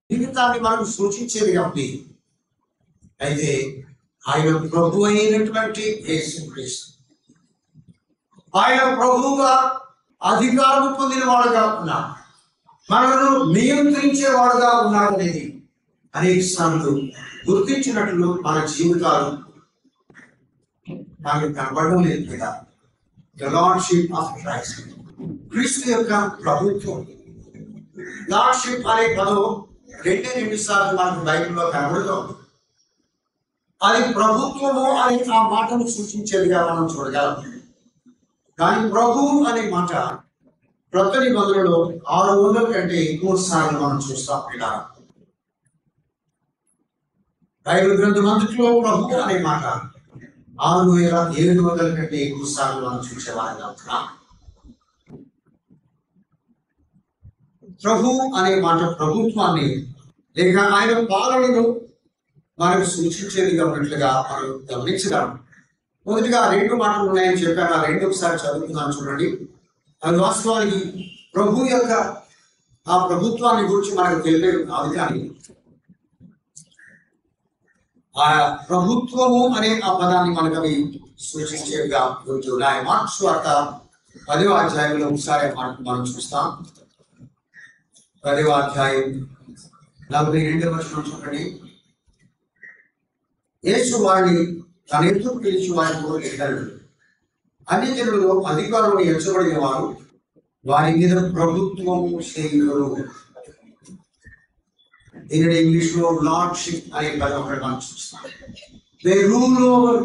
జీవితాన్ని మనకు సూచించేది కాబట్టి అయితే ఆయన ప్రభు అయినటువంటి యేసుక్రీస్తు ఆయన ప్రభువుగా అధికారం పొందిన వాడుగా ఉన్నాడు, మనను నియంత్రించేవాడుగా ఉన్నాడు అనేది అనేక సార్లు గుర్తించినట్లు మన జీవితాలు నాకు కనబడడం లేదు కదా. ద లార్డ్షిప్ ఆఫ్ క్రైస్ట్, క్రీస్తు యొక్క ప్రభుత్వం. లార్డ్షిప్ అనే పదం రెండు సార్లు మనకు బైబిల్లో కనబడుతుంది. అది ప్రభుత్వము అనే ఆ మాటను సూచించేదిగా మనం చూడగలం. కానీ ప్రభు అనే మాట క్రొత్త నిబంధనలో 600 కంటే ఎక్కువ సార్లు మనం చూస్తాం. ఇలా బైబిల్ గ్రంథం అంతట్లో ప్రభు అనే మాట 6700 కంటే ఎక్కువ సార్లు మనం చూసేవారిగా ఉంటున్నాం. ప్రభు అనే మాట ప్రభుత్వాన్ని లేక ఆయన పాలనను మనకు సూచించేదిగా ఉన్నట్లుగా మనం గమనించగలం. మొదటిగా 2 మాటలు ఉన్నాయని చెప్పాను, ఆ 2 ఒకసారి చదువుతున్నాను చూడండి. అది వాస్తవానికి ప్రభు యొక్క ఆ ప్రభుత్వాన్ని గురించి మనకు తెలియదు కాదు, కానీ ఆ ప్రభుత్వము అనే ఆ పదాన్ని మనకు అవి సూచించేవిగా ఉంటున్నాయి. మార్క్స్ వార్త 10వ అధ్యాయంలో ఒకసారి మనం చూస్తాం. 10వ అధ్యాయం 42వ వచనం చూడండి. యేసు వారిని తన ఎదురు పిలిచి వారితో ఇద్దరు అన్ని జనులలో అధికారులు ఎంచబడిన వారు వారి మీద ప్రభుత్వము చేయుదురు. దీనిని ఇంగ్లీష్ లో లార్డ్షిప్ అనే పదం ఒకటి మనం చూస్తాం. దే రూల్ ఓవర్,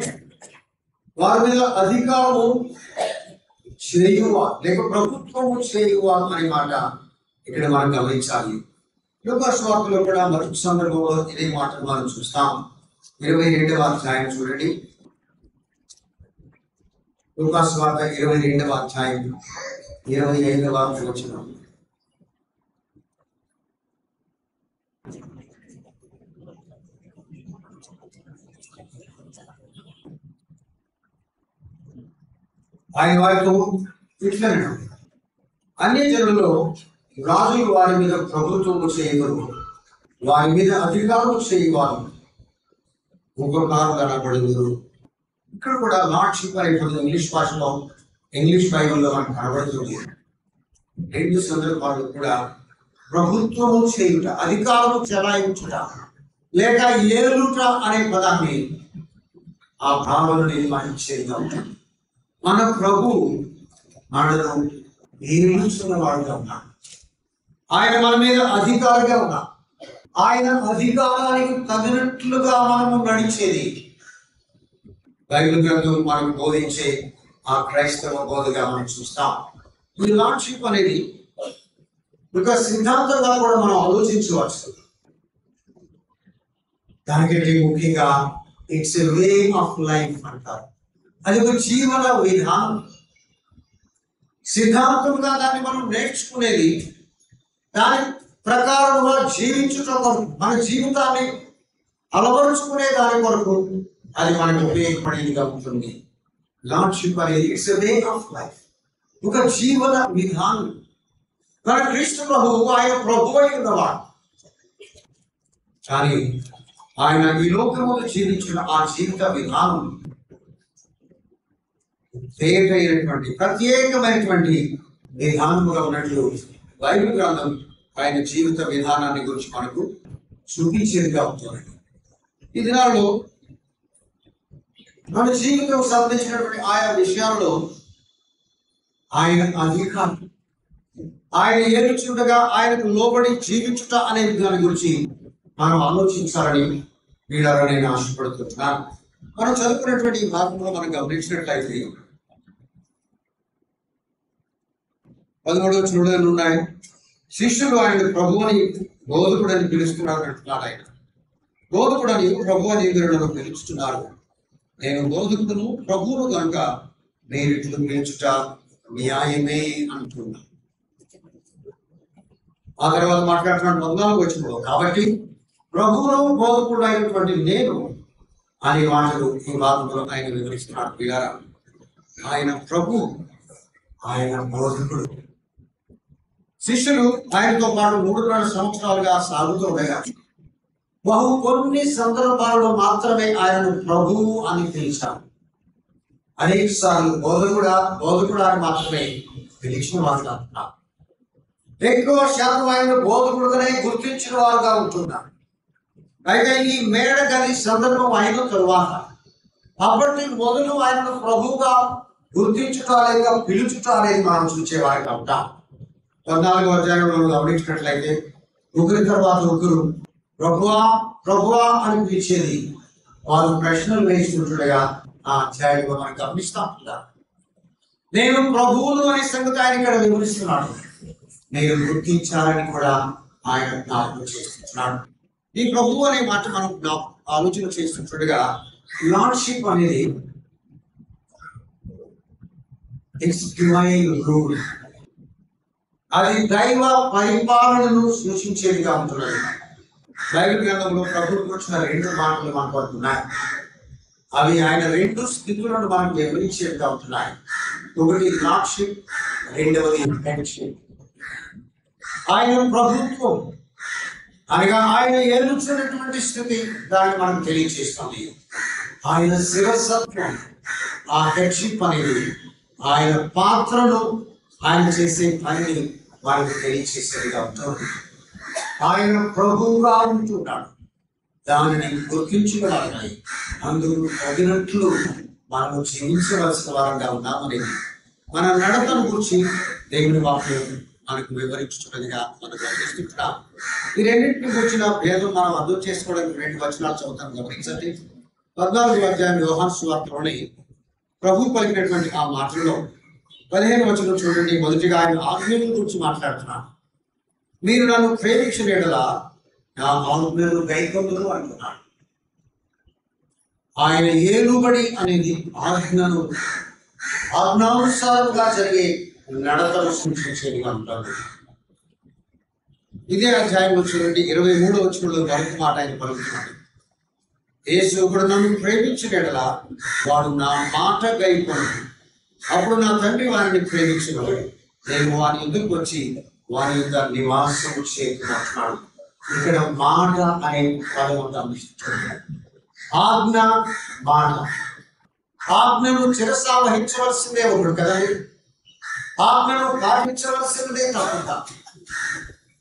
వారి మీద అధికారము చేయువారు లేక ప్రభుత్వము చేయువారు అనే మాట ఇక్కడ మనం గమనించాలి. లూకాసు వార్తలో కూడా మరొక సందర్భంలో ఇదే మాటలు మనం చూస్తాం. 22వ అధ్యాయం చూడండి. లూకాసు వార్త 22వ అధ్యాయం 25వ వచనం. ఆయన వారితో ఇట్లా అన్ని జనులలో రాజులు వారి మీద ప్రభుత్వము చేయగలరు, వారి మీద అధికారం చేయవారు ఉపకారులు అనబడుదురు. ఇక్కడ కూడా లార్డ్షిప్ అనే పదం ఇంగ్లీష్ భాషలో ఇంగ్లీష్ బైబిల్లో మనకు కనబడుతుంది. 2 సందర్భాలు కూడా ప్రభుత్వము చేయుట, అధికారము చెలాయించుట లేక ఏలుట అనే పదాన్ని ఆ భావనను నిర్మాణించేదిగా ఉంటుంది. మన ప్రభు మనను నియమించిన వాడుగా ఉన్నాడు. ఆయన మన మీద అధికారిగా ఉన్నాడు. ఆయన అధికారానికి తగినట్లుగా మనము నడిచేది బైబిల్ గ్రంథం మనకు బోధించే ఆ క్రైస్తవ బోధగా మనం చూస్తాం. ఈ లార్డ్షిప్ అనేది ఒక సిద్ధాంతంగా కూడా మనం ఆలోచించవచ్చు. దానికంటే ముఖ్యంగా it's a way of life అంటారు. అది ఒక జీవన విధానం. సిద్ధాంతంగా దాన్ని మనం నేర్చుకునేది, దాని ప్రకారంగా జీవించుట కొరకు, మన జీవితాన్ని అలవరుచుకునే దాని కొరకు అది మనకు ఉపయోగపడేదిగా ఉంటుంది. లార్డ్షిప్ అనేది it's a way of life, ఒక జీవన విధానం. మన క్రీస్తు ప్రభువు ఆయన ప్రభు అయి ఉన్నవాడు, కానీ ఆయన ఈ లోకములో జీవించిన ఆ జీవిత విధానం ప్రత్యేకమైనటువంటి విధానముగా ఉన్నట్లు బైబిల్ గ్రంథం ఆయన జీవిత విధానాన్ని గురించి మనకు చూపించేదిగా ఉంటుంది. ఈ దినాల్లో మన జీవితం సంబంధించినటువంటి ఆయా విషయాల్లో ఆయన అధికారం, ఆయన ఏలుచుండగా ఆయనకు లోబడి జీవించుట అనే దాని గురించి మనం ఆలోచించాలని వీళ్ళలో నేను ఆశపడుతున్నాను. మనం చదువుకున్నటువంటి ఈ భాగంలో మనం గమనించినట్లయితే 13వ వచనంలో ఉన్నాయి, శిష్యులు ఆయన ప్రభు అని బోధకుడు అని పిలుస్తున్నారు అంటున్నాడు. ఆయన బోధకుడు అని ప్రభు అని నన్ను పిలుస్తున్నారు. నేను బోధకుడును ప్రభువును కనుక నేను ఇట్లు పిలుచుట న్యాయమే అంటున్నా. ఆ తర్వాత మాట్లాడుతున్నాడు 14వ వచనంలో, కాబట్టి ప్రభువును బోధకుడు అయినటువంటి నేను అనే మాటలు ఈ భాగంలో ఆయన వివరిస్తున్నాడు. పిల్లారా, ఆయన ప్రభు, ఆయన బోధకుడు. శిష్యులు ఆయనతో పాటు 3.5 సంవత్సరాలుగా సాగుతూ ఉండగా కొన్ని సందర్భాల్లో మాత్రమే ఆయనను ప్రభువు అని పిలిచారు. అనేక సార్లు బోధకుడా అని మాత్రమే పిలిచిన మాట్లాడుతున్నారు. ఎక్కువ శాతం ఆయన బోధకుడుగానే గుర్తించిన వారుగా ఉంటున్నారు. అయితే ఈ మేడ గది సందర్భం అయిన తరువాత అప్పటి మొదలు ఆయనను ప్రభువుగా గుర్తించుట లేదా పిలుచుట అనేది మనం చూసేవారిగా ఉంటాం. 14వ అధ్యాయంలో గమనించినట్లయితే ఒకరి తర్వాత ఒకరు ప్రభువా ప్రభువా అని పిలిచేది వారు ప్రశ్నలు వేస్తుండగా ఆ అధ్యాయంలో మనం గమనిస్తా ఉంటాం. నేను ప్రభువును అనే సంగతి ఆయన ఇక్కడ వివరిస్తున్నాడు. నేను గుర్తించాలని కూడా ఆయన జ్ఞాపకం చేస్తున్నాడు. ఈ ప్రభువు అనే మాట మనం ఆలోచన చేస్తుండగా లార్డ్షిప్ అనేది అది దైవ పరిపాలనను సూచించేదిగా ఉంటున్నది. బైబిల్ గ్రంథంలో ప్రభువు వచ్చిన 2 మాటలు మనకు పడుతున్నాయి. అవి ఆయన 2 స్థితులను మనకు వివరించేదిగా ఉంటున్నాయి. ఒకటి లార్డ్షిప్, రెండవది హెడ్షిప్. ఆయన ప్రభుత్వం అనగా ఆయన ఏలుచున్నటువంటి స్థితి దాన్ని మనం తెలియజేస్తుంది. ఆయన శిరసత్వం, ఆ హెడ్షిప్ అనేది ఆయన పాత్రను ఆయన చేసే పనిని మనకు తెలియజేసేదిగా ఉంటుంది. ఆయన ప్రభువుగా ఉంటున్నాడు. దానిని గుర్తించగలగాలి. అందుకు తగినట్లు మనము జీవించవలసిన వారంగా ఉన్నామనేది మన నడతను గురించి దేవుని వాక్యం మనకు వివరించున్నదిగా మనం గమనిస్తున్నాం. ఈ రెండింటిని గురించిన భేదం మనం అర్థం చేసుకోవడానికి 2 వచనాలు చదువుతాం. గమనించండి. 14వ అధ్యాయం యోహాను సువార్తలోని ప్రభు పలికినటువంటి ఆ మాటల్లో 15వ వచనం చూడండి. మొదటిగా ఆయన ఆజ్ఞల గురించి మాట్లాడుతున్నాను. మీరు నన్ను ప్రేమించిన యెడల నా ఆజ్ఞలను గైకొందురు అంటున్నాడు. ఆయన ఏలుబడి అనేది ఆజ్ఞానుసారంగా జరిగే నడతను సూచించేదిగా ఉంటాడు. ఇదే అధ్యాయంలో చూడండి 23వ వచనంలో మరొక మాట ఆయన పలుకుతున్నాడు. యేసు ఇప్పుడు నన్ను ప్రేమించిన యెడల వాడు నా మాట గైకొందురు. అప్పుడు నా తండ్రి వారిని ప్రేమించినవాడు, నేను వారి ఎదురుకు వచ్చి వారి యొక్క నివాసము చేస్తున్నాడు. ఇక్కడ మాట అనే పదం గమనిస్తున్నాడు. ఆజ్ఞ, మాట. ఆజ్ఞను శిరసా వహించవలసిందే ఒకడు కదండి. ఆజ్ఞను పాటించవలసిందే తప్ప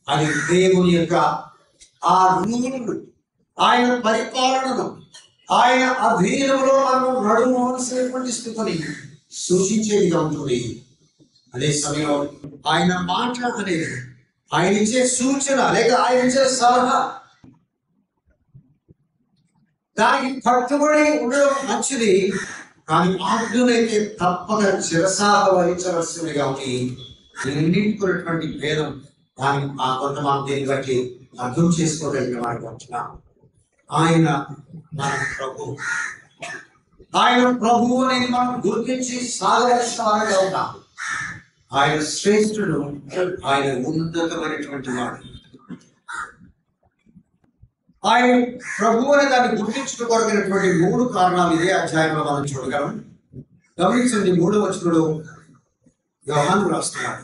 అది దేవుని యొక్క ఆ రూలు, ఆయన పరిపాలనను, ఆయన అధీనంలో మనం నడుమవలసినటువంటి స్థితిని సూచించేదిగా ఉంటుంది. అదే సమయంలో ఆయన మాట అనేది ఆయన ఇచ్చే సూచన లేక ఆయన ఇచ్చే సలహా, దానికి కట్టుబడి ఉండడం మంచిది. కానీ ఆజ్ఞనైతే తప్పక శిరసా వహించవలసిందిగా ఉంది. రెండింటికున్నటువంటి భేదం దానికి కొంతమంది దీన్ని బట్టి అర్థం చేసుకోగలిగిన వారికి వచ్చినాం. ఆయన మన ప్రభు. ఆయన ప్రభువు అనేది మనం గుర్తించి సాగవలసిన వారిగా ఉన్నాం. ఆయన శ్రేష్ఠుడు, ఆయన ఉన్నతమైనటువంటి వాడు. ఆయన ప్రభు అనే దాన్ని గుర్తించడం కొరకైనటువంటి 3 కారణాలు ఇదే అధ్యాయంలో మనం చూడగలం. గమనించండి. 3వ వచనంలో యోహాను రాస్తున్నాడు,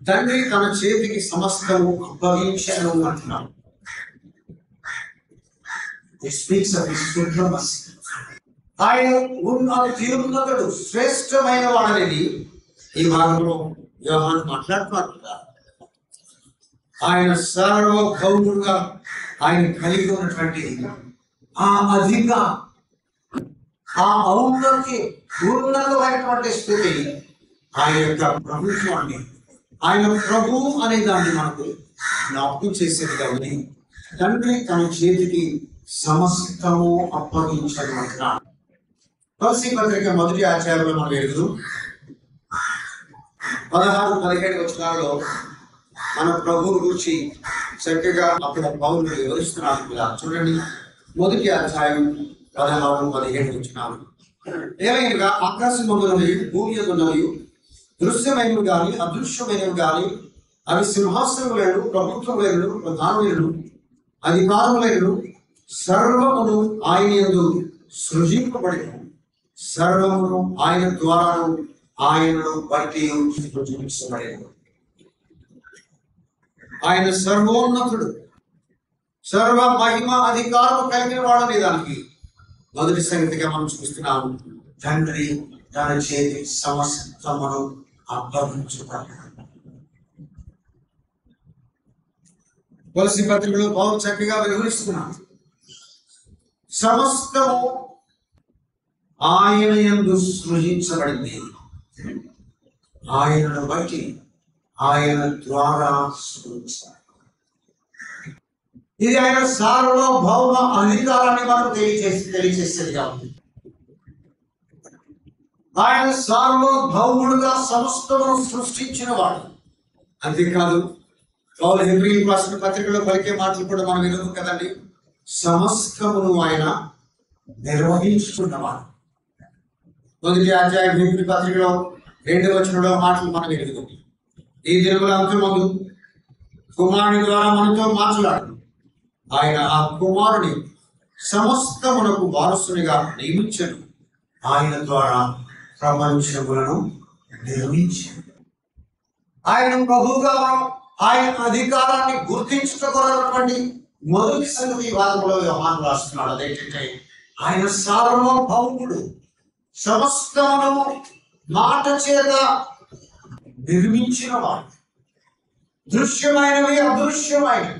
తండ్రి తన చేతికి సమస్తము అప్పగించెను అంటున్నాడు. ఆయన ఉన్నతుడు, శ్రేష్టమైన వాడనేది ఈ భాగంలో యోహాను మాట్లాడుతున్నారు. ఆయన సార్వభౌముడుగా ఆయన కలిగి ఉన్నటువంటి ఆ అధిక ఆ ఉన్నతమైనటువంటి స్థితి ఆయన యొక్క ప్రభుత్వాన్ని, ఆయన ప్రభు అనే దాన్ని మనకు జ్ఞాపకం చేసేదిగా ఉంది. తండ్రి తన చేతికి సమస్తము అప్పగించడం అంటున్నాడు. తులసి పత్రిక 1వ అధ్యాయంలో మనం ఎదుగు 16-17 వచనాల్లో మన ప్రభువు గురించి చక్కగా అక్కడ పౌలు వివరిస్తున్నారు. ఇలా చూడండి. 1వ అధ్యాయం 16-17 వచనాలు. ఏమైనా ఆకాశమున్నవి భూమి ఉన్నవి, దృశ్యమైనవి కానీ అదృశ్యమైనవి కానీ, అవి సింహాసనములను, ప్రభుత్వములను, ప్రధానములను, అధికారములను, సర్వమును ఆయన యందు సృజింపబడిన, సర్వమును ఆయన ద్వారాను ఆయనను బట్టి సృజించబడిన. ఆయన సర్వోన్నతుడు, సర్వ మహిమ అధికారం కలిగిన వాడని దానికి మొదటి సంగతిగా మనం చూస్తున్నాము. తండ్రి తన చేతి సమస్తమును అప్పగించుతాడు. కొలస్సీ పత్రికలో పౌలు చక్కగా వివరిస్తున్నాడు. సమస్తము ఆయన యందు సృజించబడింది, ఆయనను బట్టి ఆయన ద్వారా సృజించాడు. ఇది ఆయన సార్వభౌమ అధికారాన్ని మనం తెలియచేసేదిగా ఉంది. ఆయన సార్వభౌముడుగా సమస్తమును సృష్టించిన వాడు. అంతేకాదు, పౌలు హెబ్రీయులకు రాసిన పత్రికలో పలికే మాటలు కూడా మనం వినము కదండి. సమస్తమును ఆయన నిర్వహించుకున్నవాడు. మొదటి అధ్యాయం హెబ్రీ పత్రికలో 2వ వచనంలో మాటలు మనం వినము. ఈ దినముల అంతమందు కుమారుని ద్వారా మనతో మాట్లాడు. ఆయన ఆ కుమారుని సమస్తమునకు వారసునిగా నియమించను. ఆయన ద్వారా ప్రపంచములను నిర్మించాడు. ఆయన ప్రభువుగా ఆయన అధికారాన్ని గుర్తించుకోవాలన్నటువంటి మొదటి సంగతి వాదములో యోహాను రాస్తున్నాడు. అదేంటంటే ఆయన సార్వభౌముడు, సమస్తమును మాట చేత నిర్మించిన వాడు. దృశ్యమైనవి అదృశ్యమైనవి,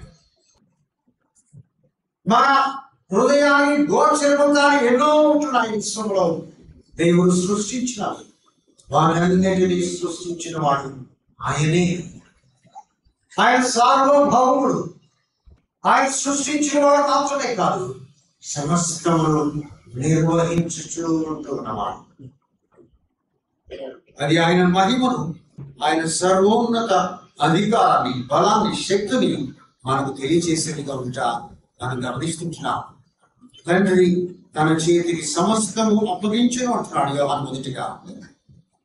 మన హృదయాన్ని గోచరముగానే ఎన్నో ఉంటున్నాయి. విశ్వంలో దేవుడు సృష్టించినాడు. వాటన్నిటిని సృష్టించిన వాడు ఆయనే. ఆయన సార్వభౌముడు. ఆయన సృష్టించిన వాడు మాత్రమే కాదు, సమస్తమును నిర్వహించుచూ ఉంటున్నవాడు. అది ఆయన మహిమను, ఆయన సర్వోన్నత అధికారాన్ని, బలాన్ని, శక్తిని మనకు తెలియజేసేదిగా ఉంటా మనం గమనిస్తున్నాం. తండ్రి తన చేతికి సమస్తము అప్పగించను అంటున్నాడు యోహాను మొదటిగా.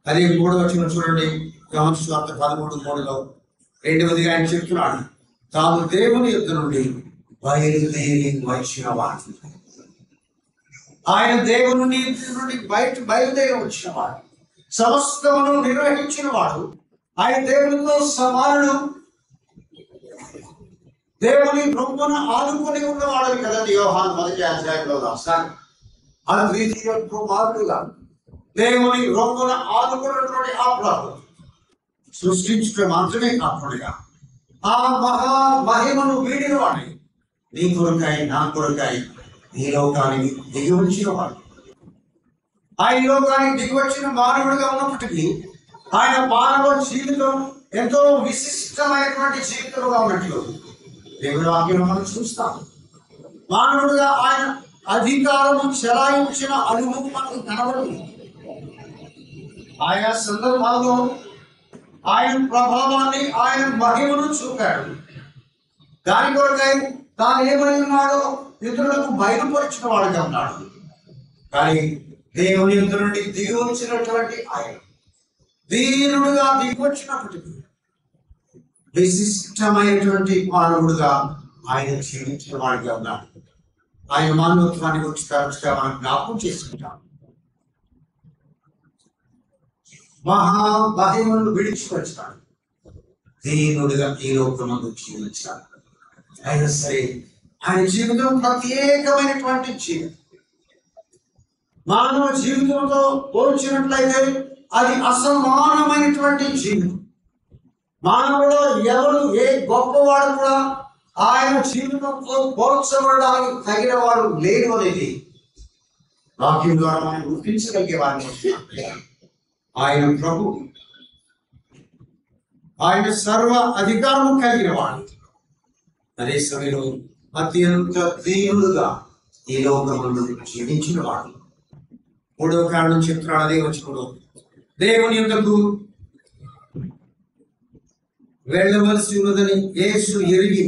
అదే 3వ వచనం చూడండి, యోహాను సువార్త 13:3లో 2వదిగా ఆయన చెప్తున్నాడు, తాను దేవుని యొద్ద నుండి బయలుదేరి వచ్చిన వాడు. ఆయన దేవుని నుండి బయలుదేరి వచ్చిన వాడు, సమస్తమును నిర్వహించిన వాడు. ఆయన దేవునితో సమానుడు, దేవుని రొమ్మున ఆదుకొని ఉన్నవాడని కదండి యోహాను మొదటి అధ్యాయంలో రాస్తాడు. అద్వితీయ కుమారుడుగా దేవుని రొమ్మున ఆదుకున్నటువంటి ఆ ప్రభు సృష్టించడం మాత్రమే కాకుండా ఆ మహా మహిమను వీడిన వాడి నీ కొరకాయ నా కొరకాయ ఈ లోకానికి దిగి వచ్చిన వాడు. ఆయన లోకానికి దిగి వచ్చిన మానవుడిగా ఉన్నప్పటికీ ఆయన మానవ జీవితం ఎంతో విశిష్టమైనటువంటి జీవితంగా ఉన్నట్లు దేవుడి వాక్యం మనం చూస్తాం. మానవుడిగా ఆయన అధికారము చెలాయించిన అనుభవం మనకు కనబడుతుంది. ఆయా సందర్భాల్లో ఆయన ప్రభావాన్ని, ఆయన మహిమను చూపాడు. దాని కొరకై తాను ఏమై ఉన్నాడో ఇతరులకు బయలుపరిచిన వాడుగా ఉన్నాడు. కానీ దేవుని యుద్ధ నుండి దిగి వచ్చినటువంటి ఆయన దీనుడుగా దిగి వచ్చినప్పటికీ విశిష్టమైనటువంటి మానవుడుగా ఆయన జీవించిన వాడిగా ఉన్నాడు. ఆయన మానవత్వాన్ని గురించి తరచుగా మనం జ్ఞాపకం చేసుకుంటాం. మహామహిమను విడిచిపెట్టాడు, దీనుడిగా ఈ లోకమందు జీవించాడు. అయినా సరే ఆయన జీవితం ప్రత్యేకమైనటువంటి జీవితం. మానవ జీవితంతో పోల్చినట్లయితే అది అసమానమైనటువంటి జీవితం. మానవుడు ఎవరు ఏ గొప్పవాడు కూడా ఆయన జీవితంతో పోల్చబడడానికి తగిన వాడు లేడు అనేది వాక్యం ద్వారా మనం గుర్తించగలిగే వారిని. ఆయన ప్రభు, ఆయన సర్వ అధికారము కలిగిన వాడు. అదే సమయంలో అత్యంత దీనుడుగా ఈ లోకమును జీవించిన వాడు. 3వ కారణం చెప్తున్నాడు. అదే వచ్చినప్పుడు దేవుని యొద్దకు వెళ్ళవలసి ఉన్నదని యేసు ఎరిగి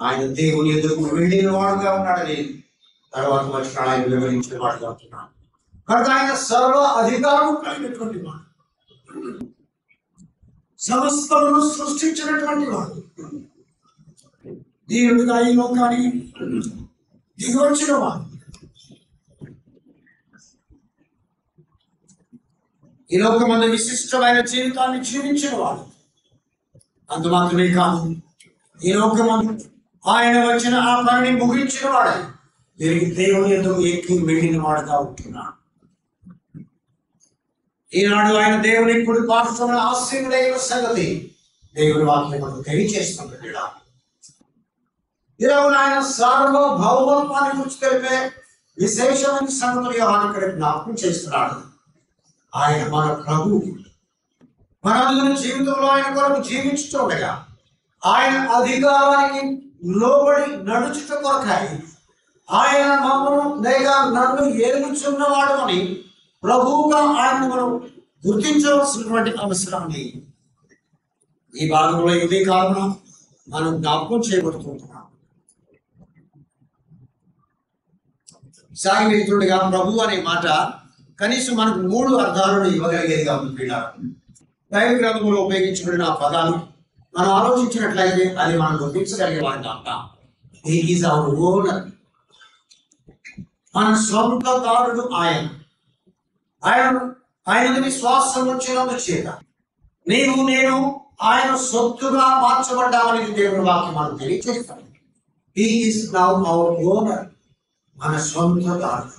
ఆయన దేవుని యొద్దకు వెళ్ళిన వాడుగా ఉన్నాడని తర్వాత వచ్చిన ఆయన వివరించిన వాడుగా ఉంటున్నాడు. కనుక ఆయన సర్వ అధికారం కలిగినటువంటి వాడు, సమస్తమును సృష్టించినటువంటి వాడు, దేవుడిగా ఈ లోకానికి దిగి వచ్చిన వాడు. ఈ లోకమందు విశిష్టమైన జీవితాన్ని జీవించిన వాడు. అంత మాత్రమే కాదు, ఈ లోకమందు ఆయన వచ్చిన ఆ పనిని ముగించిన వాడే తిరిగి దేవుని ఎదురు ఎక్కి వెళ్ళిన వాడుగా ఉంటున్నాడు. ఈనాడు ఆయన దేవుని కుడి పార్శ్వమున ఆశీనుడైన సంగతి దేవుని వాక్యం మనకు తెలియచేస్తున్నది. ఈరోజు ఆయన సార్వభౌమత్వాన్ని గురించి తెలిపే విశేషమైన సంగతులు ఆయన ఇక్కడ జ్ఞాపకం చేస్తున్నాడు. ఆయన మన ప్రభువు. మనందరి జీవితంలో ఆయన కొరకు జీవించుతుండగా ఆయన అధికారానికి లోబడి నడుచుట కొరకాయి ఆయన మమ్మను లేక నన్ను ఏలుచున్నవాడు అని ప్రభువుగా ఆయన మనం గుర్తించవలసినటువంటి అవసరం ఉంది. ఈ భాగంలో ఇదే కారణం మనం జ్ఞాపకం చేయబడుతుంటున్నాం. సాగినట్టుగా ప్రభు అనే మాట కనీసం మనకు 3 అర్థాలను ఇవ్వగలిగేదిగా ఉంది. దైవ గ్రంథంలో ఉపయోగించబడిన పదాలు మనం ఆలోచించినట్లయితే అది మనం గుర్తించగలిగే వాడిని అంటాం. He is our owner. మన సొంతదారుడు ఆయన. ఆయన విశ్వాసం వచ్చినందు చేత నేను ఆయన సొత్తుగా మార్చబడ్డామని దేవుని వాక్యం మనం తెలియజేస్తాం. He is now our owner. మన సొంతదారుడు.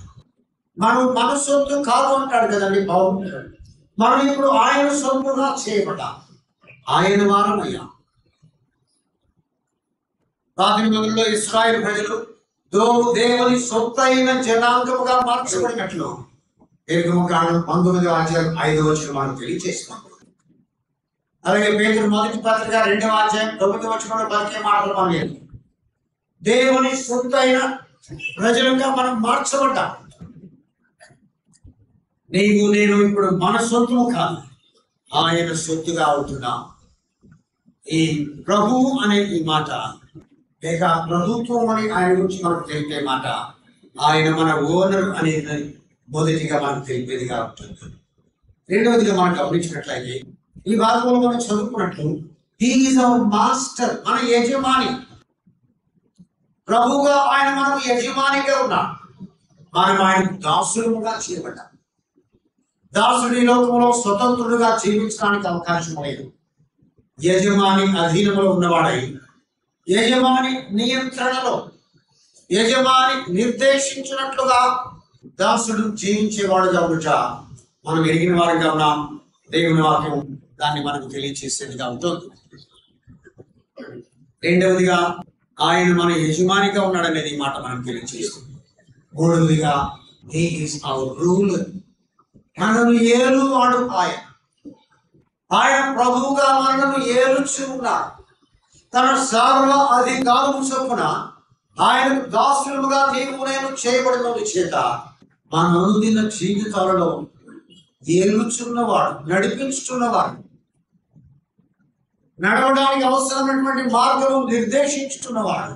మన సొత్తు కాదు అంటాడు కదండి పౌలు. మనం ఇప్పుడు ఆయన సొంతుగా చేయబడ్డాం. ఆయన వారమయ్యా. ప్రాచీన మొదల్లో ఇశ్రాయేలు ప్రజలు దేవుని సొత్తైన జనాంగముగా మార్చబడినట్లు నిర్గమకాండం 19:5 మనం తెలియజేస్తాం. అలాగే పేతురు మొదటి పత్రిక 2:9 పలికే మాటలు మనం దేవుని సొత్తైన ప్రజలుగా మనం మార్చబడ్డాం. నేను ఇప్పుడు మన సొంతము కాదు, ఆయన సొత్తుగా అవుతున్నాం. ఈ ప్రభు అనే ఈ మాట లేక ప్రభుత్వం అని ఆయన గురించి మనకు తెలిపే మాట, ఆయన మన ఓనర్ అనేది మొదటిగా మనకు తెలిపేదిగా ఉంటుంది. రెండవదిగా మనం గమనించినట్లయితే ఈ భాగంలో మనం చదువుకున్నట్లు హీ ఈజ్ అవర్ మాస్టర్. మన యజమాని. ప్రభువుగా ఆయన మనకు యజమానిగా ఉన్నాడు. మనం ఆయన దాసులుగా చేయబడ్డాం. దాసుడి లోకంలో స్వతంత్రుడుగా జీవించడానికి అవకాశం లేదు. యజమాని అధీనంలో ఉన్నవాడై యజమాని నియంత్రణలో యజమాని నిర్దేశించినట్లుగా దాసుడు జీవించేవాడుగా ఉంట మనం ఎరిగిన వారిగా ఉన్నాం. దేవుని వాక్యం దాన్ని మనకు తెలియచేసేదిగా ఉంటుంది. రెండవదిగా ఆయన మన యజమానిగా ఉన్నాడనేది మాట మనం తెలియచేస్తుంది. మూడవదిగా హీ ఈజ్ అవర్ రూలర్. మనను ఏలువాడు ఆయన. ఆయన ప్రభువుగా మనను ఏలుచు ఉన్నాడు. తన సర్వ అధికారము చొప్పున ఆయనకు దాసులుగా నేను చేయబడిన చేత మన అనుదిన జీవితాలలో ఏలుచున్నవాడు, నడిపించుతున్నవాడు, నడవడానికి అవసరమైనటువంటి మార్గం నిర్దేశించుతున్నవాడు,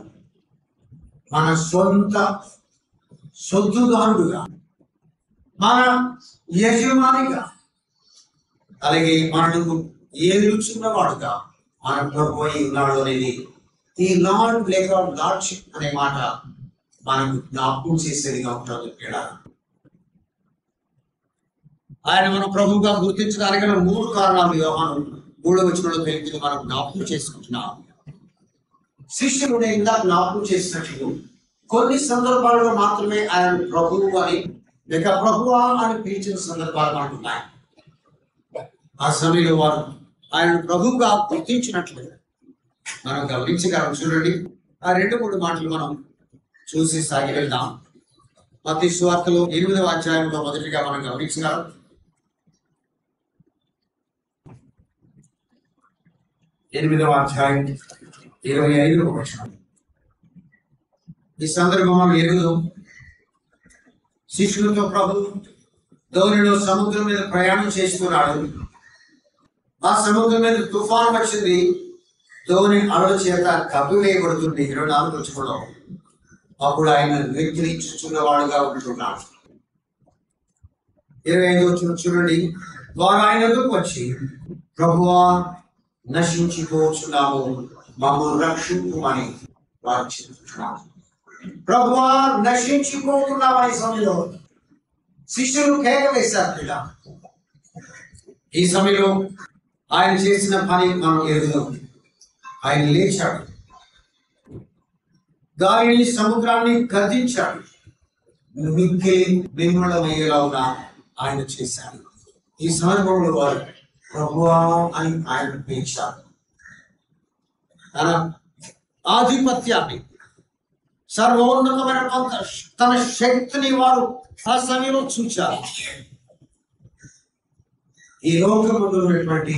మన సొంత సొత్తుదారుడుగా, మన యజమానిగా, అలాగే మనకు ఏలుచున్నవాడుగా మన ప్రభు ఉన్నాడు అనేది ఈ లార్డ్ లేక లార్డ్షిప్ అనే మాట మనకు జ్ఞాపకం చేసేదిగా ఉంటుంది. ఆయన మన ప్రభువుగా గుర్తించడానికి 3 కారణాలు యోహాను 3వ వచనంలో తెలిపి మనం జ్ఞాపకం చేసుకుంటున్నాం. శిష్యులు ఇందాక జ్ఞాపకం చేసినట్లు కొన్ని సందర్భాల్లో మాత్రమే ఆయన ప్రభువు అని లేక ప్రభువా అని పిలిచిన సందర్భాలు మనకు ఉన్నాయి. ఆ సమయంలో వారు ఆయన ప్రభువుగా గుర్తించినట్లు మనం గమనించగలం. చూడండి, ఆ 2-3 మాటలు మనం చూసి సాగి వెళ్దాం. మత్తయి సువార్తలో 8వ అధ్యాయంలో మొదటిగా మనం గమనించగలం. 8వ అధ్యాయం 25వ వచనం. ఈ సందర్భంలో ఎరుగుదు శిష్యులతో ప్రభు ధోనిలో సముద్రం మీద ప్రయాణం చేస్తున్నాడు. ఆ సముద్రం మీద తుఫాను వచ్చింది. ధోని అలల చేత కప్పివేయబడుతుంది. 24వ వచనంలో అప్పుడు ఆయన నిద్రించుచున్నవాడుగా ఉంటున్నాడు. 25వ వచనం చూడండి. వారు ఆయన ఎదురుకు వచ్చి ప్రభువా నశించిపోతున్నాము, మమ్మల్ని రక్షించుమని వారు చెప్తున్నారు. ప్రభువా నశించిపోతున్నామనే సమయంలో శిష్యులు కేక వేశారు. ఇలా ఈ సమయంలో ఆయన చేసిన పని మనం ఎరుగుదాం. ఆయన లేచాడు, గాలిని సముద్రాన్ని గర్జించాడు, మిక్కిలి నిర్మలమయ్యేలాగా ఆయన చేశాడు. ఈ సందర్భంలో వారు ప్రభువా అని ఆయన పిలిచారు. తన ఆధిపత్యాన్ని, సర్వోన్నతమైన తన శక్తిని వారు ఆ సమయంలో చూచారు. ఈ లోకంలో ఉన్నటువంటి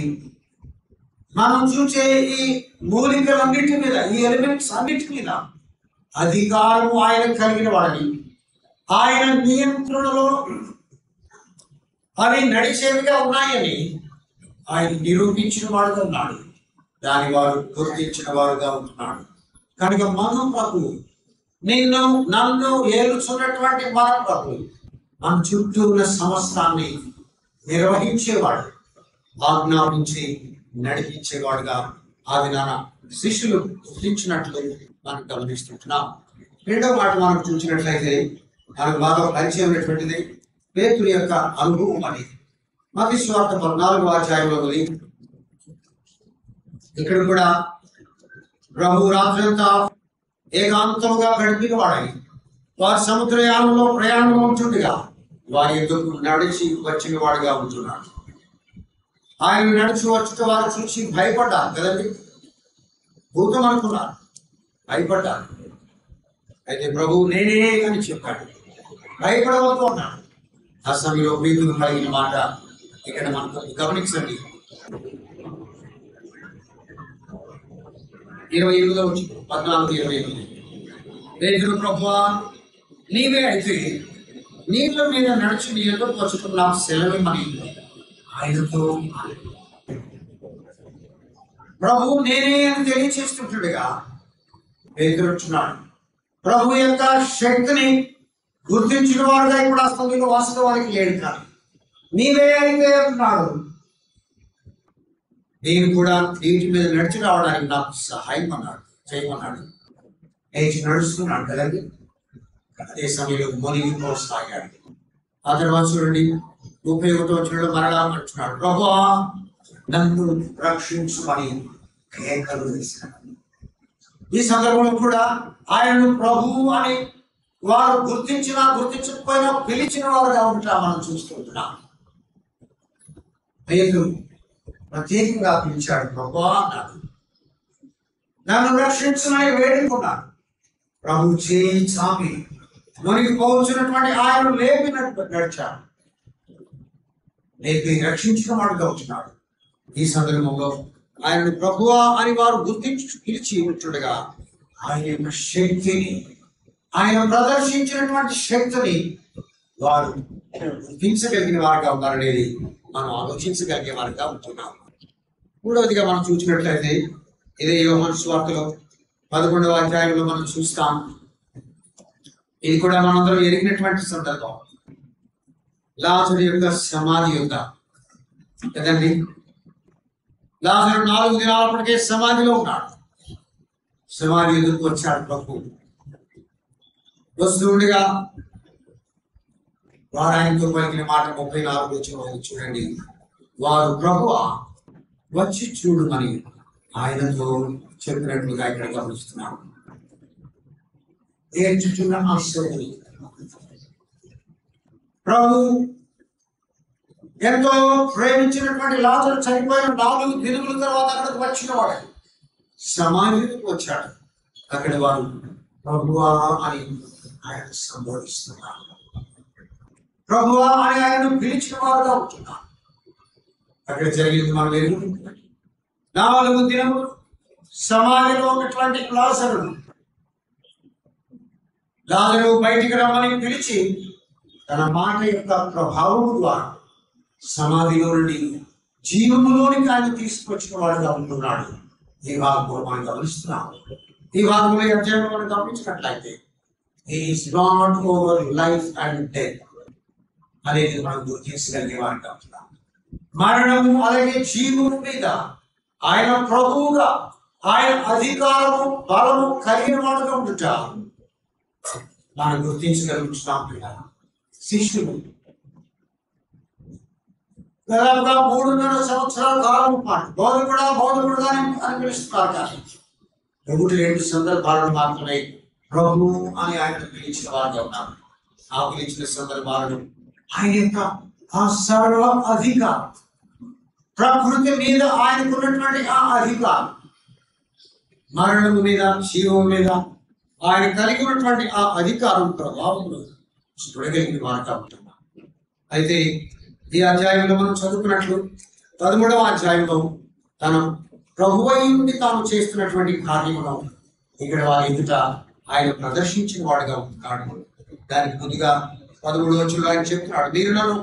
మనం చూసే ఈ మూలికలన్నిటి మీద, ఈ ఎలిమెంట్స్ అన్నిటి మీద అధికారం ఆయన కలిగిన వాడని, ఆయన నియంత్రణలో అవి నడిచేవిగా ఉన్నాయని ఆయన నిరూపించిన వాడుగా ఉన్నాడు. దాని వారు గుర్తించిన వారుగా ఉంటున్నాడు. కనుక మన ప్రభు, నన్ను ఏలుచున్నటువంటి మన ప్రభు మన చుట్టూ ఉన్న సమస్తాన్ని నిర్వహించేవాడు, ఆజ్ఞాపించి నడిపించేవాడుగా ఆ విధాన శిష్యులు గుర్తించినట్లు మనం గమనిస్తుంటున్నాం. రెండవ మాట మనం చూసినట్లయితే మనకు బాగా పరిచయం ఉన్నటువంటిది పేతురు యొక్క అనుభవం అని. మత్తయి సువార్త 14వ అధ్యాయంలో ఉంది. ఇక్కడ కూడా ప్రభు రాత్రంతా ఏకాంతముగా గడిపిన వాడని, వారి సముద్రయానంలో ప్రయాణం ఉంటుండగా వారి ఎదురు నడిచి వచ్చిన వాడుగా ఉంటున్నాడు. ఆయన నడిచి వచ్చిన వారు చూసి భయపడ్డారు కదండి, భూతం అనుకున్నారు, భయపడ్డారు. అయితే ప్రభువు నేనే అని చెప్పాడు, భయపడవద్దు అన్నాడు. ఆ సమయంలో పేతురు కలిగిన మాట ఇక్కడ మనకు గమనించండి. 28వ వచనం, 14-28. పేతురు ప్రభువా నీవే అయితే నీళ్ళ మీద నడిచి నీ ఎదురు వచ్చుకున్న నాకు సెలవిమ్మని ఆయనతో ప్రభువు నేనే అని తెలియచేస్తుండగా పేతురు వచ్చున్నాడు. ప్రభు యొక్క శక్తిని గుర్తించిన వాడుగా ఇప్పుడు అస్తమిలో వాస్తవానికి లేడు. కానీ నీవే అయితే అంటున్నాడు, నేను కూడా నీటి మీద నడిచి రావడానికి నాకు సహాయం అన్నాడు, చేయమన్నాడు. లేచి నడుస్తున్నాడు కదండి. అదే సమయంలో మునిగిపోసాగాడు. ఆ తర్వాత చూడండి 31వ వచనంలో మరలా అంటున్నాడు, ప్రభువా నన్ను రక్షించుమని కేకలు వేశాడు. ఈ సందర్భంలో కూడా ఆయనను ప్రభువు అని వారు గుర్తించినా గుర్తించకపోయినా పిలిచిన వారుగా ఉంటా మనం చూస్తుంటున్నాం. పేతురు ప్రత్యేకంగా పిలిచాడు, ప్రభువా అన్నాడు, నన్ను రక్షించమని వేడుకున్నాడు. ప్రభు చేయి చాపి మునిగిపోవచ్చినటువంటి ఆయన లేపినట్టు నడిచాడు, లేపి రక్షించిన వాడుగా ఉంటున్నాడు. ఈ సందర్భంలో ఆయనను ప్రభువా అని వారు గుర్తించి పిలిచి ఉంటుండగా ఆయన యొక్క శక్తిని, ఆయన ప్రదర్శించినటువంటి శక్తిని వారు గుర్తించగలిగిన వారుగా ఉన్నారనేది మనం ఆలోచించగలిగే వారుగా ఉంటున్నాం. మూడవదిగా మనం చూసినట్లయితే ఇదే యోహాను సువార్తలో 11వ అధ్యాయంలో మనం చూస్తాం. ఇది కూడా మనందరం ఎరిగినటువంటి సందర్భం. లాజరు యొక్క సమాధి యొక్క కదండి. లాజరు 4 దినాలప్పటికే సమాధిలో ఉన్నాడు. సమాధి ఎదుర్కొ వచ్చాడు ప్రభు. వస్తుండగా వారు ఆయనతో పలికిన మాట 34 వచనంలో చూడండి. వారు ప్రభువా వచ్చి చూడమని ఆయనతో చెప్పినట్లుగా ఇక్కడ గమనిస్తున్నాం. ఏడ్చుచున్న ఆశ్చర్యం. ప్రభు ఎంతో ప్రేమించినటువంటి లాజరు చనిపోయిన 4 దినముల తర్వాత అక్కడికి వచ్చిన వాడు సమాధికి వచ్చాడు. అక్కడ వారు ప్రభువా అని ఆయన సంబోధిస్తున్నారు. ప్రభువా అని ఆయనను పిలిచిన వారుగా ఉంటున్నారు. అక్కడ జరిగింది మనం ఎరుగుతున్నాం. 4 దినములు సమాధిలో ఉన్నటువంటి లాజరు బయటికి రమ్మని పిలిచి తన మాట యొక్క ప్రభావం ద్వారా సమాధిలో నుండి జీవములోనికి ఆయన తీసుకొచ్చిన వాడుగా ఉంటున్నాడు. ఈ భాగంలో మనం గమనిస్తున్నాం. ఈ భాగంలో అధ్యాయంలో మనం గమనించినట్లయితే is not over life and death అనేది మనం గుర్తించగలిగే వారికి అవుతున్నాం. మరణము అలాగే జీవము మీద ఆయన ప్రభువుగా, ఆయన అధికారము బలము కలిగిన వాడుగా ఉంటుట మనం గుర్తించగలుగుతున్నాం. శిష్యులు దాదాపుగా 3.5 సంవత్సరాల కాలం పాటు బోధకుడుగానే అని పిలుస్తున్నారు. కానీ 1-2 సందర్భాలను మాత్రమే ప్రభు అని ఆయన పిలిచిన వారిగా ఉన్నారు. ఆ పిలిచిన సందర్భాలను ఆయన యొక్క ఆ సర్వ అధికారం, ప్రకృతి మీద ఆయనకున్నటువంటి ఆ అధికారం, మరణం మీద జీవం మీద ఆయన కలిగి ఉన్నటువంటి ఆ అధికారం ప్రభావంలో చూడగలిగిన వారుగా ఉంటున్నారు. అయితే ఈ అధ్యాయంలో మనం చదువుకున్నట్లు 13వ అధ్యాయంలో తన ప్రభువై నుండి తాను చేస్తున్నటువంటి కార్యములను ఇక్కడ వారి ఎదుట ఆయన ప్రదర్శించిన వాడుగా ఉంటున్నాడు. దానికి ముందుగా 13వ వచనంలో ఆయన చెప్తున్నాడు, మీరు నన్ను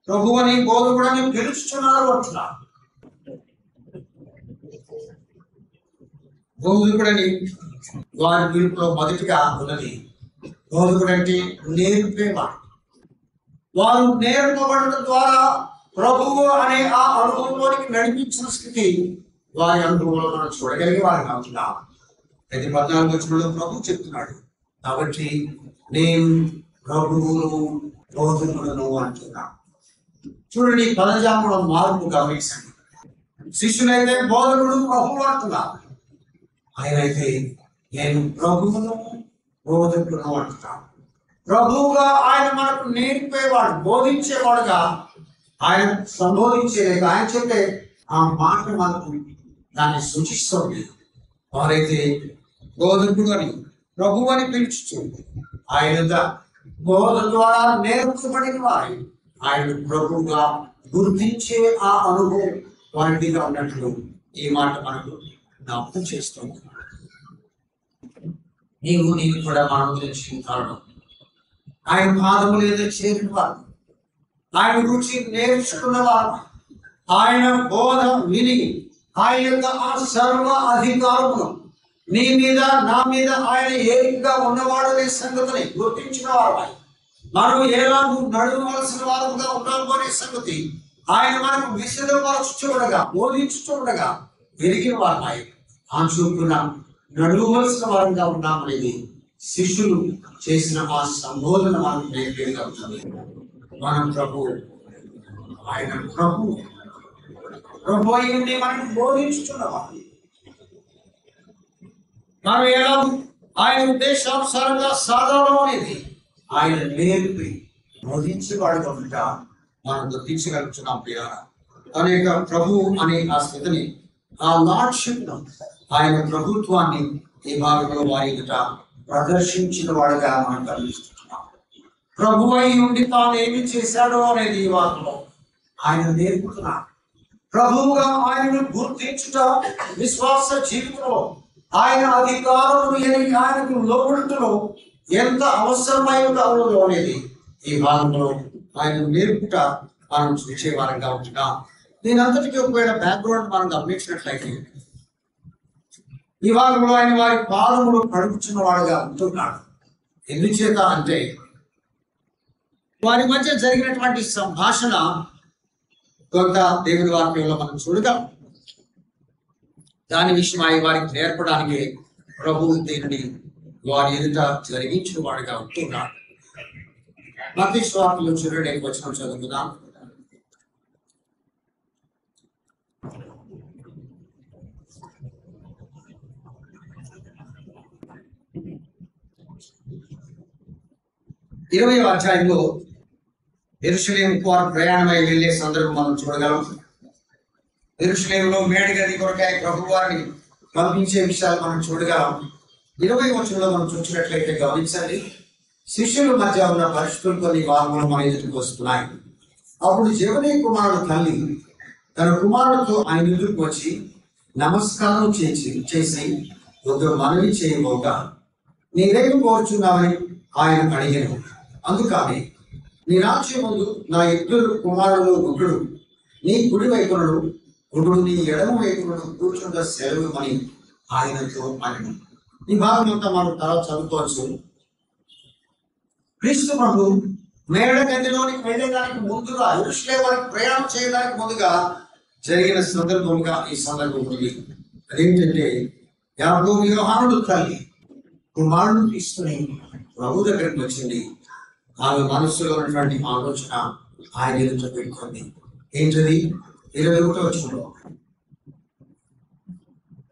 ప్రభువని బోధకుడని పిలుచుచున్నారు అంటున్నారు. బోధకుడని వారి పిలుపులో మొదటిగా ఉన్నది బోధకుడు అంటే నేర్పేవాడు. వారు నేర్పబడటం ద్వారా ప్రభువు అనే ఆ అనుభవంలోనికి నడిపించిన స్థితి వారి అనుభవంలో మనం చూడగలిగే వారిని అవుతున్నాం. అయితే 14వ వచనంలో ప్రభు చెప్తున్నాడు, కాబట్టి నేను ప్రభువును బోధకులను అంటున్నాను. చూడండి, పదజామంలో మార్పు గమనించండి. శిష్యులైతే బోధకుడు ప్రభువు అంటున్నారు, ఆయన అయితే నేను ప్రభువును బోధకులను అంటున్నాను. ప్రభువుగా ఆయన మనకు నేర్పేవాడు, బోధించేవాడుగా ఆయన సంబోధించేలేక ఆయన చెప్పే ఆ మాట మనకు దాన్ని సూచిస్తుంది. వారైతే బోధకుడు అని ప్రభువు అని పిలుచుతుంది. ఆయన బోధ ద్వారా నేర్పబడిన వారి ఆయన ప్రభువుగా గుర్తించే ఆ అనుభవం వారిగా ఉన్నట్లు ఈ మాట మనకు జ్ఞాపకం చేస్తుంది. నేను కూడా మనం గురించి కారణం ఆయన పాదములు ఏదో చేరిన వారు, ఆయన గురించి నేర్చుకున్నవారు, ఆయన బోధ విని ఆయన యొక్క ఆ సర్వ అధికారమును నీ మీద నా మీద ఆయన ఏకగా ఉన్నవాడు అనే సంగతిని గుర్తించిన వారు, మనం ఎలాగూ నడవవలసిన వారుగా ఉన్నాము అనే సంగతి ఆయన మనకు విశదపరచుండగా బోధించుండగా ఎరిగిన వారు ఆ చూపున నడవవలసిన వారుగా ఉన్నామనేది శిష్యులు చేసిన ఆ సంబోధన మనకు నేర్పేదిగా ఉంటుంది. మనం ప్రభు ఆయన ప్రభు అయ్యింది మనకు బోధించుతున్నవాడు. మనం ఎలా ఆయన ఉద్దేశానుసారంగా సాధారణం అనేది ఆయన నేర్పి బోధించేవాడుగా ఉంటా మనం గుర్తించగలుగుతున్నాం. ప్రియారా, అనేక ప్రభు అనే ఆ స్థితిని, ఆ లార్డ్షిప్, ఆయన ప్రభుత్వాన్ని ఈ భాగంలో వారి ఎదుట ప్రదర్శించిన వాడుగా మనం గమనిస్తున్నాం. ప్రభు అయి ఉండి తాను ఏమి చేశాడో అనేది ఈ వారంలో ఆయన నేర్పుతున్నాడు. ప్రభువుగా ఆయనను గుర్తించుట విశ్వాస జీవితంలో ఆయన అధికారమును ఆయనకు లోబడుటలో ఎంత అవసరమైనదో అనేది ఈ భాగంలో ఆయన నేర్పుట మనం చూసే వారంగా ఉంటున్నాం. దీనంతటికీ ఒకవేళ బ్యాక్గ్రౌండ్ మనం గమనించినట్లయితే ఈ భాగంలో ఆయన వారి పాదములు కడుపుచున్న వాడుగా ఉంటున్నాడు. ఎందుచేత అంటే వారి మధ్య జరిగినటువంటి సంభాషణ కొంత దేవుని వాక్యంలో మనం చూడగలం. దాని విషయమై వారికి నేర్పడానికి ప్రభువు దీనిని వారి ఎదుట జరిగించిన వాడుగా ఉంటున్నాడు. మత్తయి సువార్తలో చూడండి, వచనం చదువుకుందాం. ఇరవై అధ్యాయంలో యెరూషలేముకు వారు ప్రయాణమై వెళ్ళే సందర్భం మనం చూడగలం. యెరూషలేములో మేడగది కొరకై ప్రభు వారిని పంపించే విషయాలు మనం చూడగలం. 20వ వచనంలో మనం చూసినట్లయితే గమనించండి, శిష్యుల మధ్య ఉన్న పరిస్థితులు కొన్ని వాగ్దానాలు మన ఎదుటికి వస్తున్నాయి. అప్పుడు జెబెదయి కుమారుడు తల్లి తన కుమారుడితో ఆయన ఎదుటికి వచ్చి నమస్కారం చేసి ఒక మనవి చేయబోగా, నీవేం కోరుచున్నావని ఆయన అడిగాను. అందుకని నీ రాజ్యం ముందు నా 2 కుమారులు ఒకడు నీ కుడి వైపునడు, ఒకడు నీ ఎడమ వైపునడు కూర్చుండ సెలవు అని ఆయనతో అని. ఈ భాగం అంతా మనం తర్వాత చదువుకోవచ్చు. క్రీస్తు ప్రభు మేడ గదిలోనికి వెళ్ళడానికి ముందుగా, యెరూషలేముకు ప్రయాణం చేయడానికి ముందుగా జరిగిన సందర్భంగా ఈ సందర్భం ఉంది. అదేంటంటే యాకోబు యోహానుడు తల్లి కుమారుడు తీసుకుని ప్రభు దగ్గరికి వచ్చింది. ఆమె మనస్సులో ఉన్నటువంటి ఆలోచన ఆయన ఎదుట పెట్టుకుంది. ఏంటది? 21వ వచనంలో,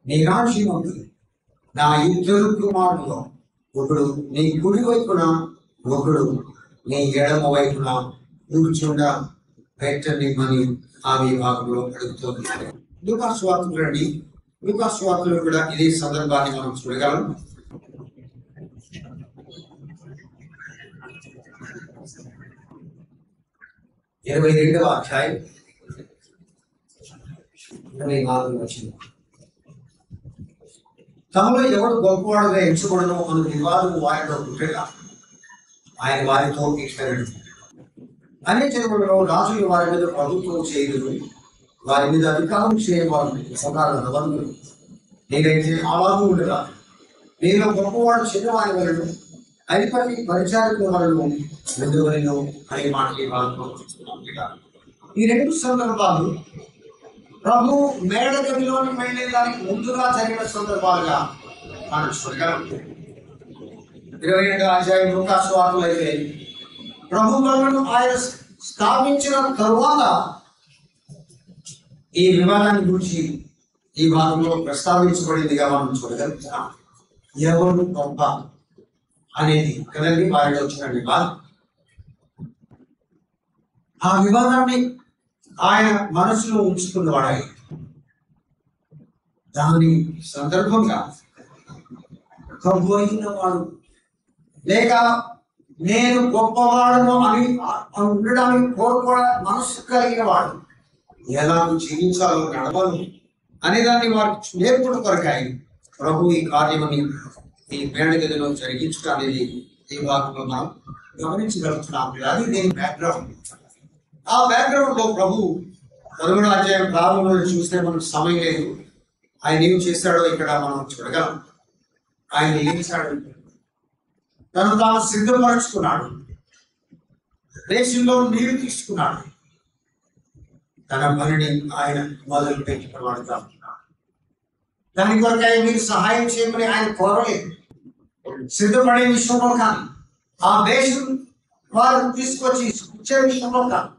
నీ రాజ్యం ఉంది, నా ఇద్దరు కుమారులు ఒకడు నీ కుడి వైపున ఒకడు నీ ఎడమ వైపున కూర్చుండ పెట్టనిమ్మని ఆ విభాగంలో అడుగుతుంది. లూకాసు వార్తలు రండి. లూకాసు వార్తలు కూడా ఇదే సందర్భాన్ని మనం చూడగలం. 22వ అధ్యాయం 24వ వచనం. తమలో ఎవడు గొప్పవాడుగా ఎంచుకోవడము అన్న వివాదం వారిలో పుట్టగా ఆయన వారితో ఇచ్చాడు. అనే జన్మలలో రాజులు వారి మీద ప్రభుత్వం చేయదు, వారి మీద అధికారం చేయవారు సకాలను. నేనైతే అలాగూ ఉండగా నేను గొప్పవాడు చిన్నవారి వలను అధిపతి పరిచారకుల వలను ముందువలను అనే మాటలు ఈ రెండు సందర్భాలు ప్రభు మేడ గదిలోకి వెళ్ళేదానికి ముందుగా జరిగిన సందర్భాలుగా మనం చూడగలం. 22వ అధ్యాయం లూకాసు వార్తలు అయితే ప్రభు వలను ఆయన స్థాపించిన తరువాత ఈ వివాదాన్ని గురించి ఈ భాగంలో ప్రస్తావించబడిందిగా మనం చూడగలుగుతున్నాం. ఎవరు గొప్ప అనేది కదండి వారిలో వచ్చిన వివాదం. ఆ వివాదాన్ని ఆయన మనసులో ఉంచుకున్నవాడాయి. దాని సందర్భంగా ప్రభు అయిన వాడు లేక నేను గొప్పవాడును అని ఉండడానికి కోరుకోవడం మనసు కలిగిన వాడు ఎలా జీవించాలో నడవను అనేదాన్ని వారికి నేర్పుడు కొరకాయి ప్రభు ఈ కార్యమని ఈ మేడ గదిలో జరిగించడం అనేది ఈ భాగంలో మనం గమనించగలుగుతున్నాం. అది దీని బ్యాక్గ్రౌండ్. ఆ బ్యాక్గ్రౌండ్ లో ప్రభు 11వ అధ్యాయం ప్రారంభంలో చూస్తే మనకు సమయం లేదు. ఆయన ఏం చేశాడో ఇక్కడ మనం చూడగలం. ఆయన లేచాడు, తను తాను సిద్ధపరుచుకున్నాడు, దేశంలో నీరు తీసుకున్నాడు, తన పనిని ఆయన మొదలు పెట్టి ప్రమాడుతా ఉన్నాడు. దాని కొరకై మీరు సహాయం చేయమని ఆయన కోరలేదు. సిద్ధపడే విషయంలో కానీ ఆ దేశం వారు తీసుకొచ్చి ఇచ్చే విషయంలో కానీ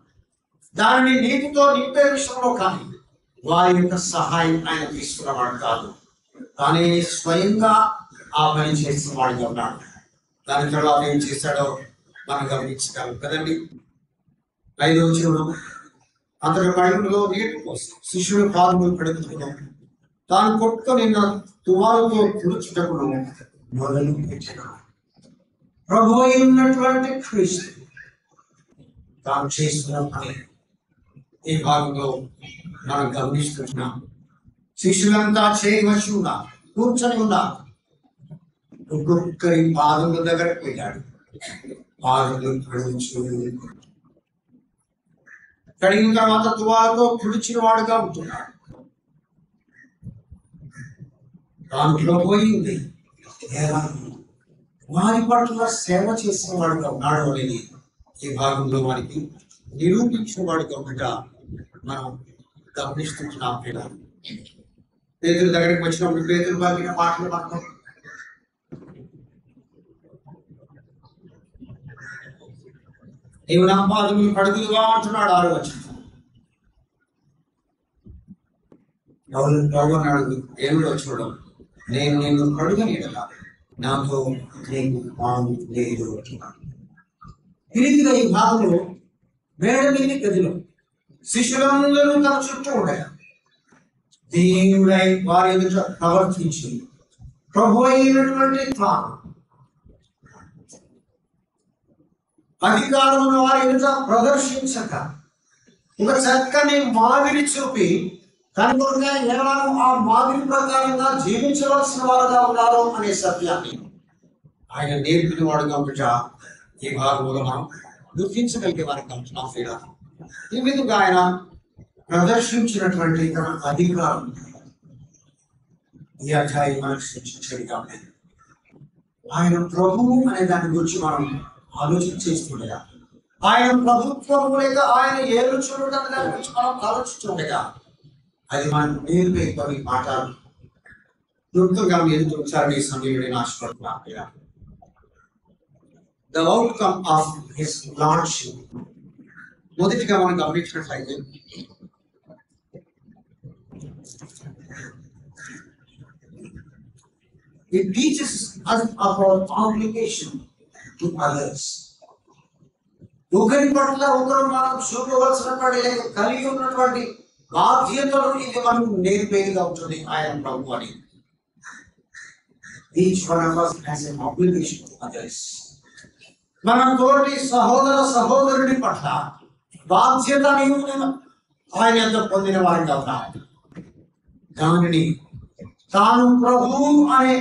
దానిని నీటితో నింపే విషయంలో కానీ వారి యొక్క సహాయం ఆయన తీసుకున్నవాడు కాదు. తానే స్వయంగా ఆ పని చేసిన వాడిగా ఉన్నాడు. దాని తర్వాత ఏం చేశాడో మనం గమనించగలం కదండి. 5వ వచనం, అతని కడుపులో నీటి కోసం శిష్యుడు పాదములు కడుగుతున్నాడు, తాను కొట్టుకొని తువాలుతో తుడుచుటకును మొదలు పెట్టాడు. ప్రభు అయినటువంటి క్రీస్తు తాను చేస్తున్న పని ఈ భాగంలో మనం గమనిస్తున్నాం. శిష్యులంతా చేయవలసి ఉన్నారు, కూర్చొని ఉన్నారు. ఒక్కొక్కరి పాదముల దగ్గరకు వెళ్ళాడు. పాదములు కడిగిన తర్వాత తువాలతో తుడిచిన వాడుగా ఉంటున్నాడు. దాంట్లో పోయింది వారి పట్ల సేవ చేసిన వాడుగా ఉన్నాడు అనేది ఈ భాగంలో వారికి నిరూపించిన వాడుగా ఉండగా మనం గమనిస్తున్నాం. పేతురు దగ్గరికి వచ్చినప్పుడు పేతురు బాగిన మాటలు మనం నీవు నా పాదములు కడుగులుగా అంటున్నాడు. 6వ వచనం. అడుగు దేవుడు వచ్చుకోవడం, నేను నిన్ను కడుగని నాతో నీకు పాము లేదు అంటున్నాడు. తిరిగిన ఈ భాగంలో మేడ మీద గదిలో శిష్యులందరూ తన చుట్టూ ఉండగా దేవుడై వారి ఎదుట ప్రవర్తించి ప్రభు అయినటువంటి తాను అధికారమును వారి ఎదుట ప్రదర్శించక ఒక చక్కని మాదిరి చూపి తన కొరగా ఎలా ఆ మాదిరి ప్రకారంగా జీవించవలసిన వారుగా ఉన్నారు అనే సత్యాన్ని ఆయన నేర్పిన వాడుగా ఉండగా ఈ భాగంలో మనం గుర్తించగలిగే వారికి ఉంటున్నాం. ఈ విధంగా ఆయన ప్రదర్శించినటువంటి తన అధికారం ఈ అధ్యాయం మనకు సూచించేదిగా ఉండేది. ఆయన ప్రభువు అనే దాని గురించి మనం ఆలోచన చేస్తుండగా, ఆయన ప్రభుత్వం లేక ఆయన ఏలుచుండగా దాని గురించి మనం ఆలోచిస్తుండగా అది మనం నేర్పే కొన్ని మాటలు క్లుప్తంగా మీరు ఒకసారి ఈ సమయంలో నేను ఆశపడుతున్నాను. The outcome of his lordship మొదటిగా మనం గమనించినట్లయితే it teaches us about obligation to others. ఒకరి పట్ల ఒకరు మనం చూపవలసినటువంటి కలిగి ఉన్నటువంటి బాధ్యతలు ఇది మనం నేర్పేదిగా ఉంటుంది ఆయన ప్రభు అని. Each one of us has an obligation to others. మన తోటి సహోదర సహోదరుడి పట్ల బాధ్యత ఆయన ఎంత పొందిన వారిగా ఉన్నాం. దానిని తాను ప్రభు అనే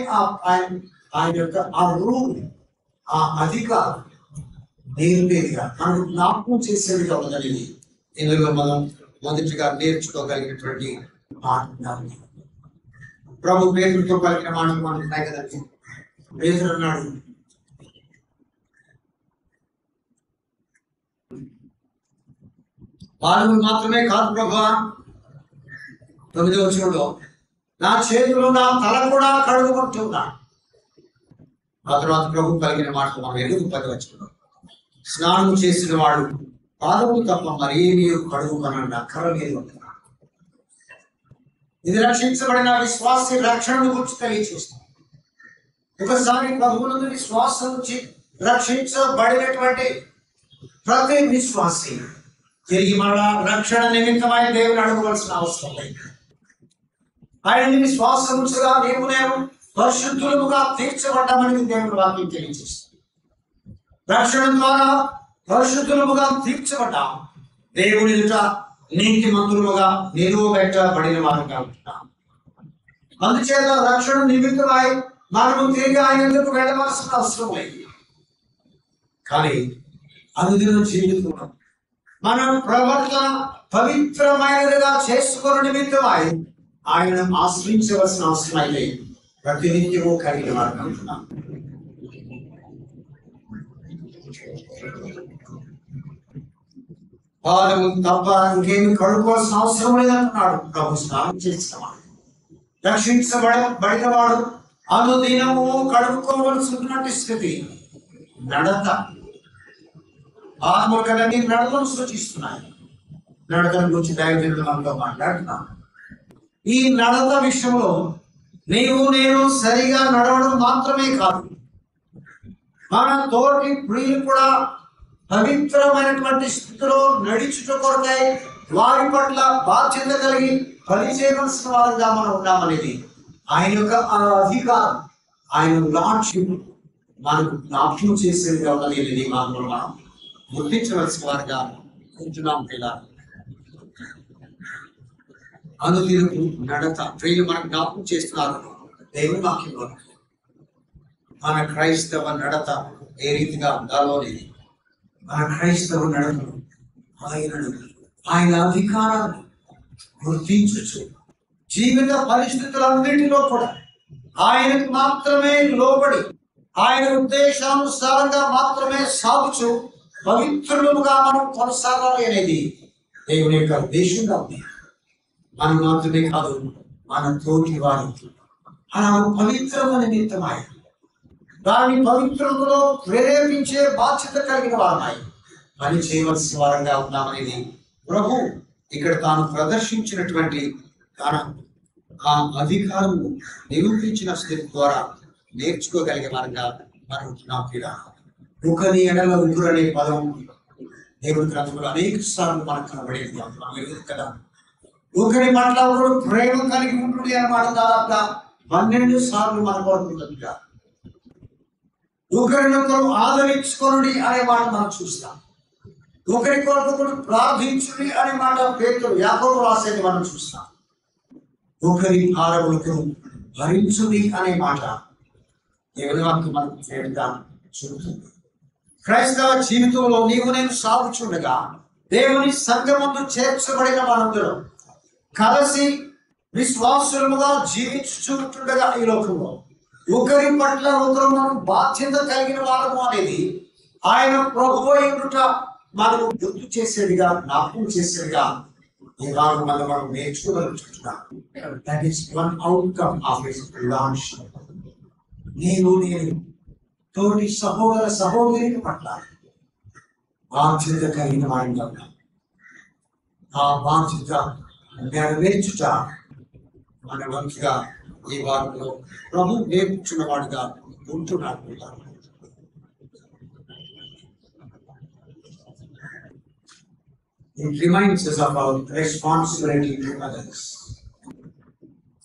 ఆయన యొక్క ఆ రూల్, ఆ అధికారం నేర్పేదిగా మనకు జ్ఞాపకం చేసేదిగా ఉందనేది ఇందులో మనం మొదటిగా నేర్చుకోగలిగినటువంటి మాట. ప్రభు పేరుతో పలికిన మాట మనం ఉన్నాయి కదండి. పేతురు అన్నాడు, పాలు మాత్రమే కాదు ప్రభువా, 9వ వచనంలో నా చేతులు నా తల కూడా కడుగుకుంటున్నా. ఆ తర్వాత ప్రభు కలిగిన మాటలు మనం 10వ వచనంలో స్నానం చేసిన వాడు పాదములు తప్ప మరేమీ కడుగుకొనన్న అక్కర లేదు. ఇది రక్షించబడిన విశ్వాసి రక్షణను గురించి తెలియజేస్తాం. ఒకసారి ప్రభువునందు విశ్వాసం నుంచి రక్షించబడినటువంటి ప్రతి విశ్వాసి తిరిగి మళ్ళా రక్షణ నిమిత్తమై దేవుని అడగవలసిన అవసరం లేదు. ఆయన విశ్వాసం ఉంచగా నేను పరిశుద్ధులుగా తీర్చబడ్డామని దేవుని వాక్యం తెలియజేస్తాం. రక్షణ ద్వారా పరిశుద్ధులుగా తీర్చబడ్డాం. దేవుని ఎదుట నీతిమంతులుగా నిలువబెట్టబడిన వారుగా ఉంటున్నాం. అందుచేత రక్షణ నిమిత్తమై మనము తిరిగి ఆయన ఎందుకు వెళ్ళవలసిన అవసరం లేదు. కానీ అనుదిన జీవితంలో మన ప్రవర్తన పవిత్రమైనదిగా చేసుకున్న నిమిత్తమై ఆయనను ఆశ్రయించవలసిన అవసరం అయితే ప్రతినిత్యము కలిగిన వారు అంటున్నాం. పాదము తప్ప ఇంకేమి కడుక్కోవాల్సిన అవసరం లేదంటున్నాడు ప్రభు. స్నానం చేసేవాడు, రక్షించబడిన వాడు అనుదినము కడుక్కోవలసినటువంటి స్థితి. నడత, ఆత్మకలన్నీ నడతను సూచిస్తున్నాయి. నడతను గురించి దైవజనులు మనతో మాట్లాడుతున్నాను. ఈ నడత విషయంలో నీవు నేను సరిగా నడవడం మాత్రమే కాదు, మన తోటి ప్రియులు కూడా పవిత్రమైనటువంటి స్థితిలో నడిచుట కొరకై వారి పట్ల బాధ్యత కలిగి పనిచేయవలసిన వారంగా మనం ఉన్నామనేది ఆయన యొక్క అధికారం, ఆయన లార్డ్షిప్ మనకు జ్ఞాపకం చేసేదిగా ఉన్నది. మనం గుర్తించవలసిన వారుగా ఉంటున్నాం. పిల్లలు అనుదినపు నడత ప్రియులు మనకు జ్ఞాపకం చేస్తున్నారు దేవుని వాక్యంలో. మన క్రైస్తవ నడత ఏ రీతిగా ఉండాలో అనేది, మన క్రైస్తవ నడతను ఆయన అధికారాన్ని గుర్తించచ్చు. జీవిత పరిస్థితులన్నిటిలో కూడా ఆయనకు మాత్రమే లోబడి ఆయన ఉద్దేశానుసారంగా మాత్రమే సాగుచు పవిత్రులుగా మనం కొనసాగాలి అనేది దేవుని యొక్క ఉద్దేశంగా ఉంది. మనం మాత్రమే కాదు, మన తోటి వారు అలా పవిత్రమైన నిమిత్తమై దాని పవిత్రతలో ప్రేరేపించే బాధ్యత కలిగిన వారమై పని చేయవలసిన వారంగా ఉన్నామనేది ప్రభు ఇక్కడ తాను ప్రదర్శించినటువంటి తన ఆ అధికారం నిరూపించిన స్థితి ద్వారా నేర్చుకోగలిగే వారంగా మనం ఉంటున్నాం. ఒకరి ఎడల ఉగ్గురు అనే పదం దేవుని గ్రంథంలో అనేక సార్లు మనకు కనబడేది కదా. ఒకరి పట్ల ఒకరు ప్రేమ కలిగి ఉంటుంది అన్నమాట దాదాపుగా 12 సార్లు మన కోరుకుంటుంది. ఒకరినొకరు ఆదరించుకోనుడి అనే మాట మనం చూస్తాం. ఒకరి కొరకు ప్రార్థించుడి అనే మాట పేతురు యాకోబు రాసేది మనం చూస్తాం. ఒకరి భారములకు భరించుడి అనే మాట దేవుని వాక్యం మనకు చేయడం చూస్తుంది. క్రైస్తవ జీవితంలో నీవు నేను సాగుచుండగా దేవుని సంఘమందు చేర్చబడిన మనందరం కలిసి విశ్వాసులుగా జీవించుచుండగా ఈ లోకంలో ఒకరి పట్ల ఒకరు మనం బాధ్యత కలిగిన వారము అనేది ఆయన ప్రభువు ఎదుట మనము గుర్తు చేసేదిగా, జ్ఞాపకం చేసేదిగా ఈ వారం మనం నేర్చుకోగలుగుతున్నాం. That is one outcome of his lordship. నేను తోటి సహోదర సహోదరుల పట్ల బాధ్యత కలిగిన వారిగా ఉన్నాం. ఆ బాధ్యత నెరవేర్చుట మన వంతుగా ఈ వారంలో ప్రభు నేర్చున్న వాడుగా ఉంటున్నాడు. It reminds us of our responsibility to others.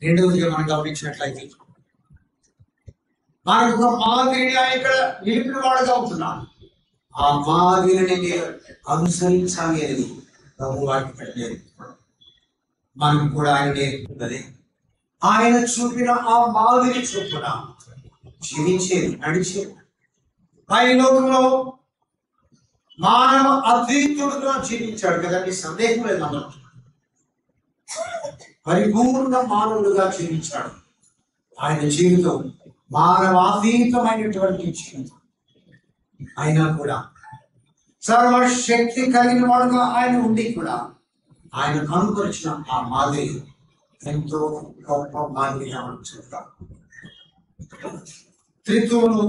రెండవదిగా మనం గమనించినట్లయితే మనకు ఒక మాదిరిని ఆయన ఇక్కడ నిలిపిన వాడుగా ఉంటున్నాను. ఆ మాదిరిని అనుసరించాలి అనేది ప్రభు వారికి పెట్టలేదు. మనం కూడా ఆయన నేర్పుతుంది. ఆయన చూపిన ఆ మాదిరి చొప్పున జీవించేది, నడిచేది. ఆయన లోకంలో మానవ అద్వైతుడుగా జీవించాడు కదండి, సందేహం లేదు. మనం పరిపూర్ణ మానవుడుగా జీవించాడు. ఆయన జీవితం మానవాతీతమైనటువంటి జీవితం. అయినా కూడా సర్వశక్తి కలిగిన వాడుగా ఆయన ఉండి కూడా ఆయన కనుపరిచిన ఆ మాదిరి ఎంతో గొప్ప మాదిరిగా మనం చూద్దాం. త్రిత్వంలో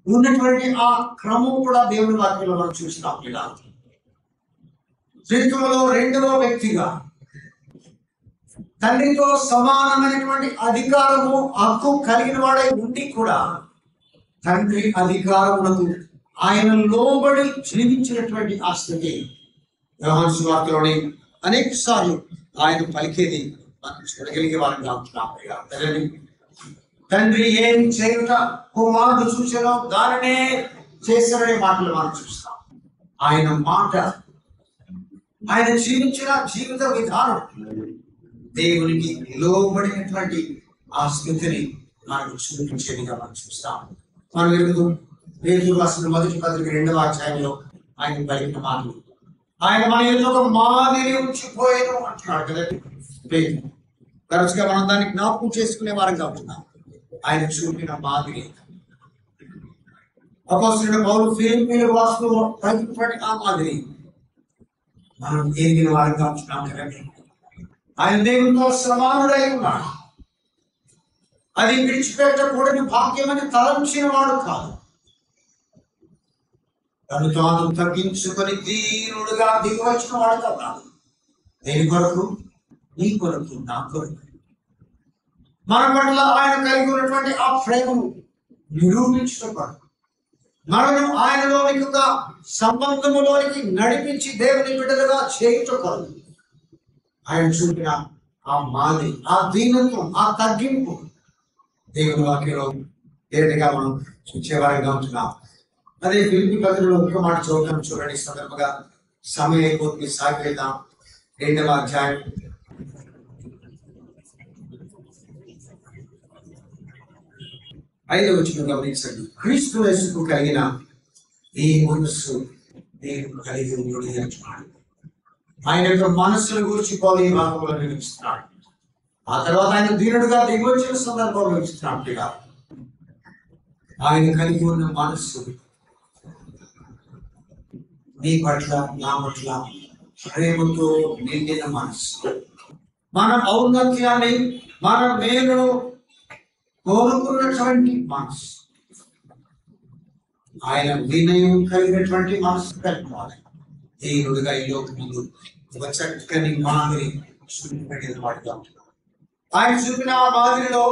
ఉన్నటువంటి ఆ క్రమం కూడా దేవుని వాక్యంలో మనం చూస్తాం. ఇలా త్రిత్వంలో రెండవ వ్యక్తిగా తండ్రితో సమానమైనటువంటి అధికారము హక్కు కలిగిన వాడై ఉండి కూడా తండ్రి అధికారములకు ఆయన లోబడి జీవించినటువంటి ఆ స్థితి యోహాను సువార్తలోని అనేక సార్లు ఆయన పలికేది మనం చూడగలిగే వారిగా ఉంటున్నాం. తండ్రి ఏం చేయుట కుమారుడు చూసారో దానినే చేశారనే మాటలు మనం చూస్తాం. ఆయన మాట, ఆయన జీవించిన జీవిత విధానం దేవునికి లోబడినటువంటి ఆ స్థితిని మనకు చూపించేదిగా మనం చూస్తాం. మనం ఎరుగుతూ పేతురు రాసిన మొదటి పత్రిక 2వ అధ్యాయంలో ఆయన పలికిన మాటలు, ఆయన మన ఎదురు ఒక మాదిరి ఉంచిపోయాను అంటున్నాడు కదండి పేతురు. తరచుగా మనం దాన్ని జ్ఞాపకం చేసుకునే వారంగా ఉంటున్నాం. ఆయన చూపిన మాదిరి అపోస్తలుడైన పౌలు ఫిలిప్పీయుల వాసులో పలికినటువంటి ఆ మాదిరి మనం ఎరిగిన వారంగా ఉంటున్నాం కదండి. ఆయన దేవునితో సమానుడై ఉన్నాడు. అది విడిచిపెట్టకూడని భాగ్యమని తలంచిన వాడు కాదు. తను తాను తగ్గించుకొని దీనుడుగా దిగివచ్చిన వాడు కాదు. దేని కొరకు? నీ కొరకు, నా కొరకు. మన పట్ల ఆయన కలిగి ఉన్నటువంటి ఆ ప్రేమను నిరూపించడం కొరకు, మనను ఆయనలోనికి ఒక సంబంధములోనికి నడిపించి దేవుని బిడ్డలుగా చేయటం కొరకు ఆయన చూపిన ఆ మాది, ఆ దీనత్వం, ఆ తగ్గింపు దేవుని వాక్యంలో ఏదైనా మనం చూసేవారిగా ఉంటున్నాం. అదే ఫిలిప్పీ పత్రికలో ఒక్క మాట చూద్దాం. చూడండి, సందర్భంగా సమయం అయిపోతుంది, సాగిద్దాం. 2వ అధ్యాయం 5వ వచనం గమనించండి. క్రీస్తు యేసుకు కలిగిన ఈ మనస్సు నేను కలిగి ఉండి అంటున్నాడు. ఆయన యొక్క మనస్సును గురించి పౌలు ఈ భాగంలో నిర్మిస్తున్నాడు. ఆ తర్వాత ఆయన దీనుడుగా దిగొచ్చిన సందర్భంలో ఇస్తున్నాడుగా ఆయన కలిగి ఉన్న మనస్సు నీ పట్ల, నా పట్ల ప్రేమతో నిండిన మనస్సు. మన ఔన్నత్యాన్ని, మన మేలును కోరుకున్నటువంటి మనస్సు. ఆయన వినయం కలిగినటువంటి మనస్సు కలుపుకోవాలి. దేవుడుగా ఈ లోకం ముందు ఒక చక్కని మాదిరి చూపించిన వాడిగా ఉంటున్నాడు. ఆయన చూపిన ఆ మాదిరిలో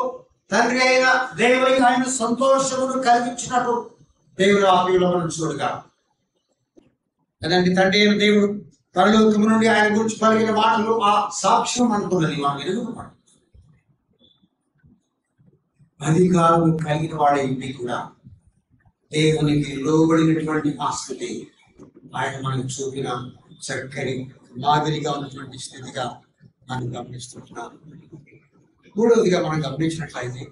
తండ్రి అయిన దేవునికి ఆయన సంతోషమును కలిగించినట్టు దేవుడు ఆత్మీయులో మనం చూడగా కదండి. తండ్రి అయిన దేవుడు పరలోకము నుండి ఆయన గురించి పలికిన మాటలు ఆ సాక్ష్యం అనుకున్నది. మనం ఎదుగుతున్నాడు. అధికారం కలిగిన వాడే ఇంటి కూడా దేవునికి లోబడినటువంటి ఆ స్థితి ఆయన మనకు చూపిన చక్కని మాదిరిగా ఉన్నటువంటి స్థితిగా మనం గమనిస్తున్నాం. 3వదిగా మనం గమనించినట్లయితే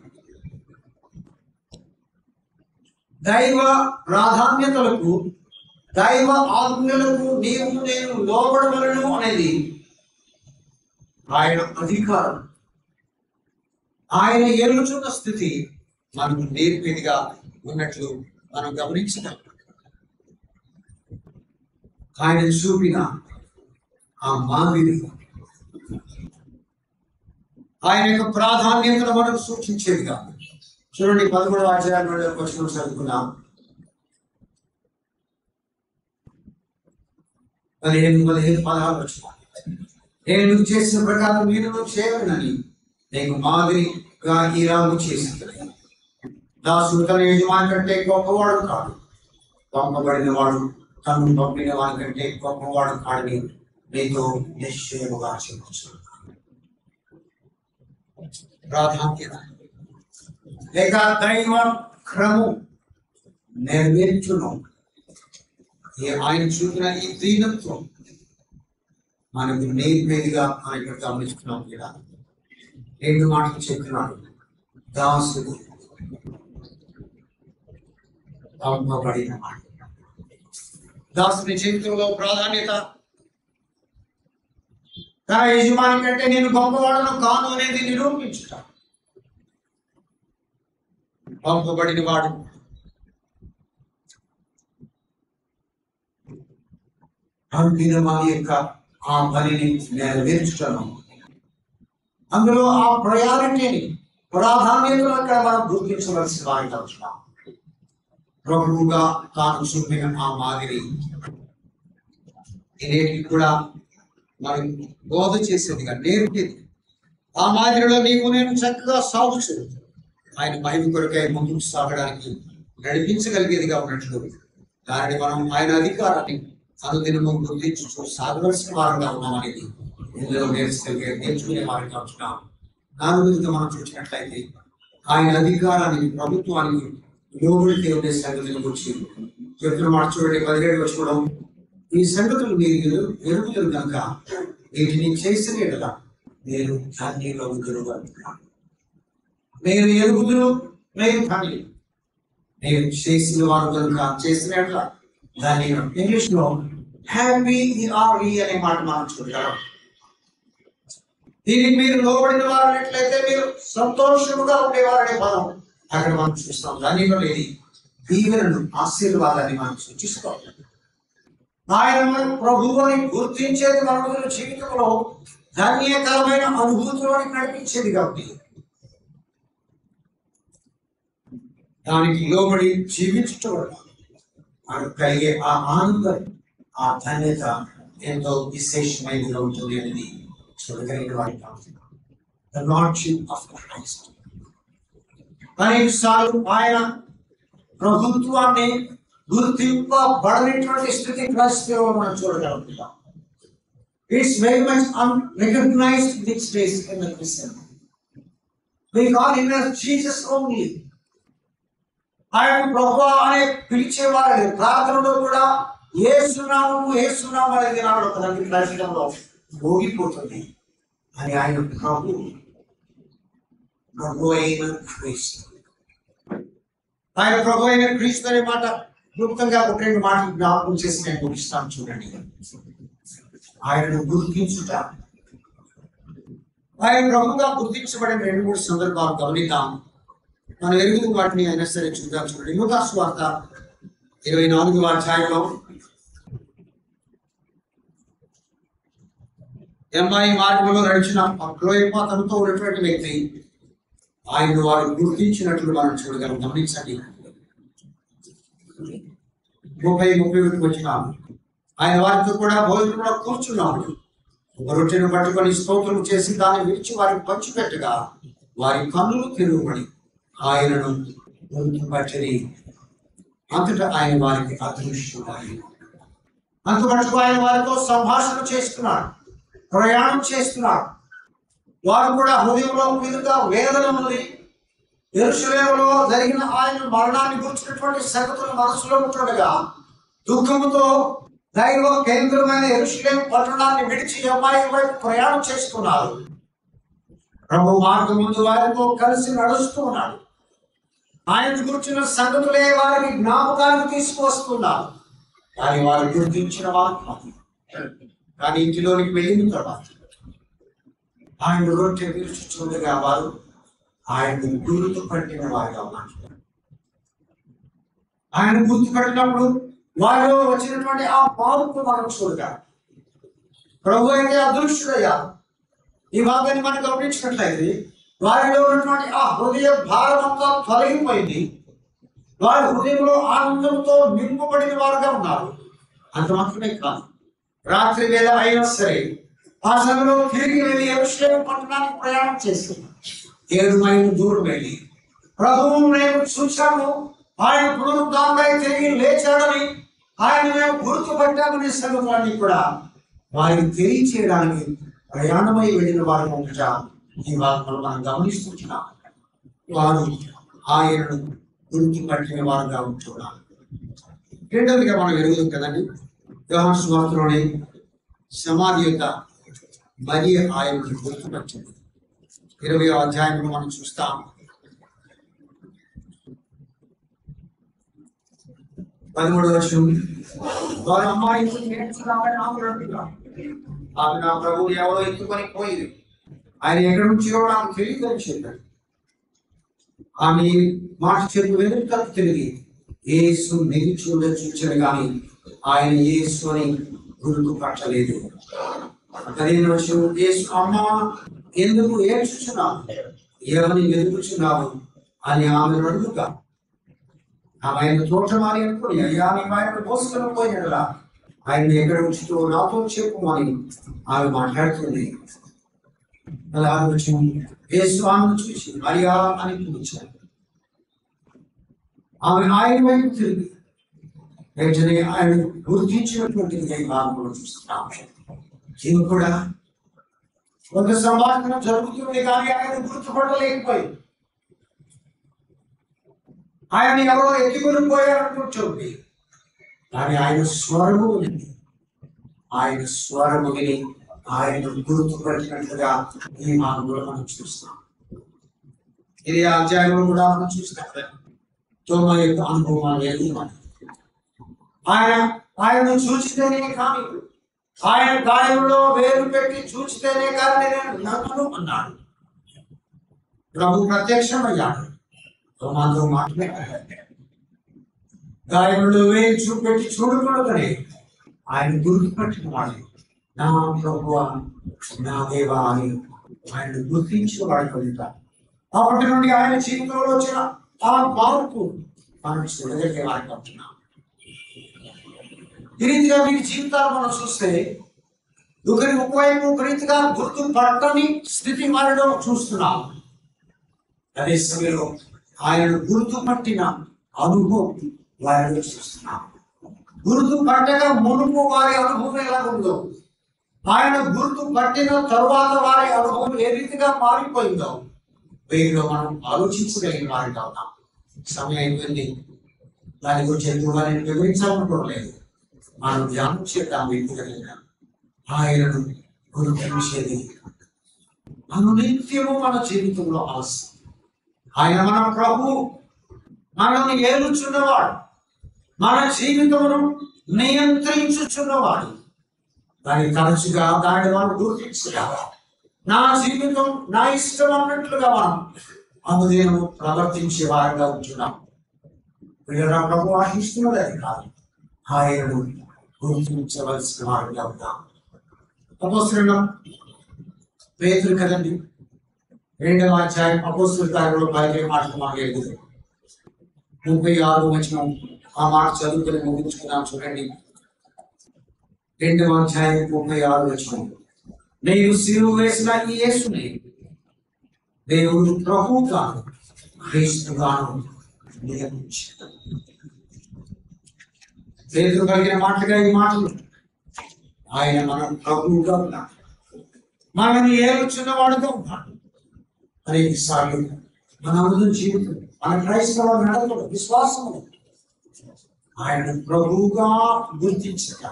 దైవ ప్రాధాన్యతలకు, దైవ ఆజ్ఞలకు నీవు నేను లోబడవలను అనేది ఆయన అధికారం, ఆయన ఎరుగుతున్న స్థితి మనకు నేర్పేదిగా ఉన్నట్లు మనం గమనించాం. ఆయన చూపిన ఆ మాదిరి ఆయన యొక్క ప్రాధాన్యతను మనకు సూచించేదిగా. చూడండి, 11వ అధ్యాయంలో చదువుకున్నాం. 15 వచ్చిన నేను చేసిన ప్రకారం మీరు చేయనని నీకు మాదిరిగా ఈలాగు చేసింది. దాసుడు తన యజమాని కంటే గొప్పవాడు కాడు, పంపబడిన వాడు తను పంపిన వాడి కంటే గొప్పవాడు కాడని నీతో నిశ్చయముగా చెప్పచ్చు. ప్రాధాన్యత లేక దైవ క్రమం నెరవేర్చును. ఆయన చూపిన ఈ దీనత్వం మనకు నేర్పేదిగా ఆయన గమనిస్తున్నాం. ఇలా 2 మాటలు చెప్తున్నాడు. దాసుడు పంపబడిన మాట. దాసుని జీవితంలో ప్రాధాన్యత తన యజమాని కంటే నేను గొప్పవాడను కాను అనేది నిరూపించుట. పంపబడిన వాడు పంపిన వారి యొక్క ఆ పనిని నెరవేర్చుటను, అందులో ఆ ప్రయారిటీని ప్రాధాన్యతను అక్కడ మనం గుర్తించవలసిన వారికి అవసరం. ప్రభువుగా తాను చూపిన ఆ మాదిరి నేటికి కూడా మనం బోధ చేసేదిగా నేర్పేది. ఆ మాదిరిలో నీకు నేను చక్కగా సాగుచు ఆయన మహిమ కొరకై ముందుకు సాగడానికి నడిపించగలిగేదిగా ఉన్నట్లు దానిని మనం ఆయన అధికారాన్ని అనుదినము గుర్తించు సాగవలసిన వారంగా ఉన్నామనేది ఇందులో నేర్చుకునే వారికి అవుతున్నాం. 4వ మనం చూసినట్లయితే ఆయన అధికారాన్ని ప్రభుత్వానికి లోబడితే ఉండే సంగతుల గురించి చెప్తున్న మాట చూడండి. 17 వచ్చుకోవడం, ఈ సంగతులు మీరు ఎరుగుతారు కనుక వీటిని చేసిన ఎడలా నేను ధాన్యంలో నేను ఎరుగుదును, నేను ధాన్యం నేను చేసిన వారు కనుక చేసిన ఎడలా దాన్ని ఇంగ్లీష్ లో హ్యాపీ అనే మాట మనం చూడగలం. దీనికి మీరు లోబడిన వారినట్లయితే మీరు సంతోషముగా ఉండేవారనే పదం అక్కడ మనం చూస్తాం. దానిలో లేని దీవెనను ఆశీర్వాదాన్ని మనం సూచిస్తాం. ఆయన ప్రభువుని గుర్తించేది మన జీవితంలో ధన్యకరమైన అనుభూతులను నడిపించేది కాబట్టి దానికి లోబడి జీవించటం వల్ల మనకు కలిగే ఆ ఆనందం, ఆ ధన్యత ఎంతో విశేషమైనదిగా ఉంటుంది అనేది చూడగలిగిన వారికి ద లార్డ్షిప్ ఆఫ్ క్రైస్ట్. అనేకసార్లు ఆయన ప్రభుత్వాన్ని గుర్తింపబడనటువంటి స్థితి పరిస్థితిలో మనం చూడగలుగుతాం. It's very much unrecognized these days in the Christian. We call him as Jesus only. ఆయన ప్రభువా అనే పిలిచేవారు ప్రార్థనలో కూడా యేసునామము యేసునామము అనేది నాడు తనకి క్రైస్తవంలో మోగిపోతుంది. అని ఆయన ప్రభు అయిన క్రీస్తు, ఆయన ప్రభు అయిన క్రీస్తు అనే మాట క్లుప్తంగా 2 మాటలు జ్ఞాపకం చేసి నేను ముగిస్తాను. చూడండి, ఆయనను గుర్తించుట. ఆయన ప్రభుగా గుర్తించబడిన 2-3 సందర్భాలు గమనిద్దాం. మనం ఎరుగుతూ వాటిని అయినా సరే చూద్దాం. చూడండి, లూకా సువార్త 24వ అధ్యాయంలో ఎమ్మాయి మార్గంలో నడిచిన క్లోయప్ప తనతో ఉన్నటువంటి వ్యక్తి ఆయన వారు గుర్తించినట్లు మనం చూడగలం. గమనించండి, 30 వచ్చిన ఆయన వారితో కూడా భోజనంలో కూర్చున్నాడు. ఒక రొట్టెను పట్టుకొని స్తోత్రం చేసి దాన్ని విడిచి వారికి పంచిపెట్టగా వారి కన్నులు తిరుగుబడి ఆయనను గుర్తుపట్టని అంతటా ఆయన వారికి అదృశ్యమై అంతమటుకు ఆయన వారితో సంభాషణ చేస్తున్నాడు, ప్రయాణం చేస్తున్నాడు. వారు కూడా హృదయంలో మీదుగా వేదన ఉంది. యెరూషలేములో జరిగిన ఆయన మరణాన్ని గురించినటువంటి సంగతులు మనసులో ఉంటుండగా దుఃఖముతో దైవ కేంద్రమైన యెరూషలేము పట్టణాన్ని విడిచి అమ్మాయి వైపు ప్రయాణం చేస్తున్నారు. ప్రభు మార్గం ముందు వారితో కలిసి నడుస్తూ ఉన్నాడు. ఆయన గురించిన సంగతులే వారికి జ్ఞాపకానికి తీసుకువస్తున్నారు. కానీ వారు గుర్తించిన వారు కానీ ఇంటిలోనికి వెళ్ళిన తర్వాత ఆయన రొట్టె విరుచుచుండగా వారు ఆయన గుర్తుపట్టిన వారిగా ఉన్నారు. ఆయన గుర్తుపట్టినప్పుడు వారిలో వచ్చినటువంటి ఆ మార్పు మనం చూడగా ప్రభు అయితే అదృశ్యుడయ్యారు. ఈ భాగాన్ని మనం గమనించినట్లయితే వారిలో ఉన్నటువంటి ఆ హృదయ భారం అంతా తొలగిపోయింది. వారి హృదయంలో ఆనందంతో నింపబడిన వారుగా ఉన్నారు. అంత మాత్రమే కాదు, రాత్రి వేళ అయినా సరే ఆ సమయంలో తిరిగి వెళ్ళి యెరూషలేము పట్టణానికి ప్రయాణం చేస్తుంది. 7 మైళ్ళు దూరం వెళ్ళి ప్రభువును మేము చూశాము, ఆయన పునరుద్ధానుడై తిరిగి లేచాడని ఆయన మేము గుర్తుపట్టామనే సంగతులన్నీ కూడా వారికి తెలియచేయడానికి ప్రయాణమై వెళ్ళిన వారు ఉండట ఈ వార్తలు మనం గమనిస్తున్నాం. వారు ఆయనను గుర్తుపట్టిన వారుగా ఉంటున్నారు. రెండవదిగా మనం ఎరుగుతాం కదండి, యోహాను సువార్తలోని సమాధి యొక్క మరియ ఆయనను గుర్తుపట్టింది. 20వ అధ్యాయంలో మనం చూస్తాం. 13వ వచనం, వారు అమ్మాయి ఆమె నా ప్రభువు ఎవరో ఎత్తుకొని పోయింది, ఆయన ఎక్కడి నుంచి నాకు తెలియదని చెప్పాడు. ఆమె మాట చెప్పు వెనుక తిరిగి యేసు నిలిచి చూచాడు కానీ ఆయన యేసు అని గుర్తుపట్టలేదు. 15వ వచనం, యేసు అమ్మ ఎందుకు ఏడ్చుచున్నావు, ఎవరిని వెతుకుచున్నావు అని ఆమెను అడుగుతా. ఆయన తోటమాలి అనుకుని, అయ్యా మేము ఆయన మోసుకొని పోయినలా ఆయన ఎక్కడ ఉంచుతో నాతో చెప్పుమని ఆమె మాట్లాడుతుంది. 16వ వచనం, యేసు ఆమెను చూసి మరియా అని పిలిచాడు. ఆమె ఆయన వైపు తిరిగి వెంటనే ఆయన గుర్తించినటువంటి భాగంలో చూస్తున్నాం. ఇది కూడా ఒక సంభాషణ జరుగుతుంది కానీ ఆయన గుర్తుపట్టలేకపోయింది. ఆయన ఎవరో ఎత్తుకొని పోయారనుకుంటుంది కానీ ఆయన స్వరము ఉంది. ఆయన స్వరము విని ఆయన గుర్తుపట్టినట్లుగా ఈ మార్గంలో మనం చూస్తాం. ఇది అధ్యాయంలో కూడా మనం చూస్తాం. తోమ యొక్క అనుభవాలు ఎదుగుతాయి. ఆయనను చూచితేనే కానీ, ఆయన గాయంలో వేలు పెట్టి చూచితేనే కానీ నేను నన్ను అన్నాడు. ప్రభు ప్రత్యక్షమయ్యాడు. తోమాతో మాట్లాడాడు. గాయంలో వేలు చూపెట్టి చూడకూడదని ఆయన గుర్తుపట్టిన వాడు. నా ప్రభువా నా దేవా అని ఆయన గుర్తించిన వాడు కలుగుతారు. అప్పటి నుండి ఆయన జీవితంలో వచ్చిన ఆ మార్పు మనం చూడగలిగే వారికి అవుతున్నాం. ఈ రీతిగా వీరి జీవితాలు మనం చూస్తే ఒకరి ఒకవైపు ఒక రీతిగా గుర్తుపట్టని స్థితి వారిలో చూస్తున్నాం. అదే సమయంలో ఆయన గుర్తుపట్టిన అనుభవం వారిలో చూస్తున్నాం. గుర్తుపట్టగా మునుపు వారి అనుభవం ఎలా ఉందో, ఆయన గుర్తుపట్టిన తరువాత వారి అనుభవం ఏ రీతిగా మారిపోయిందో వీరిలో మనం ఆలోచించగలిగిన వారికి అవుతాం. సమయం అయిపోయింది, దాని గురించి ఎక్కువగా నేను వివరించాలనుకోవట్లేదు. మనం ధ్యానం చేద్దాం. వ్యక్తిగతంగా ఆయనను గుర్తించేది అనునిత్యము మన జీవితంలో అవసరం. ఆయన మన ప్రభు, మనల్ని ఏలుచున్నవాడు, మన జీవితమును నియంత్రించుచున్నవాడు. దాన్ని తరచుగా దాన్ని మనం గుర్తించగా నా జీవితం నా ఇష్టం అన్నట్లుగా మనం అనుదినము ప్రవర్తించే వారిగా ఉంటున్నాం. ప్రభు ఆశిస్తున్నది అది కాదు, ఆయనను గుర్తించవలసిన వారిగా ఉన్నాం. అపోస్తలుడు పేతురు కదండి, 2వ అధ్యాయం అపోస్తలుల కార్యములు 15వ మాటకు మనం ఎదుగుతాం. 36వ వచనం ఆ మాట చదువుకుని ముగించుకున్నాం. చూడండి, 2వ అధ్యాయం 36వ వచనం, నేను సిలువ వేసిన ఈ యేసుని దేవుడు ప్రభువుగాను క్రీస్తుగాను నియమించాడు. పేతురు కలిగిన మాటగా ఈ మాటలు, ఆయన మనం ప్రభువుగా ఉన్నాడు, మనల్ని ఏలుచున్నవాడుగా ఉన్నాడు. అనేక సార్లు మన అందరి జీవితం, మన క్రైస్తవ నడకలు, విశ్వాసము ఆయన ప్రభువుగా గుర్తించక,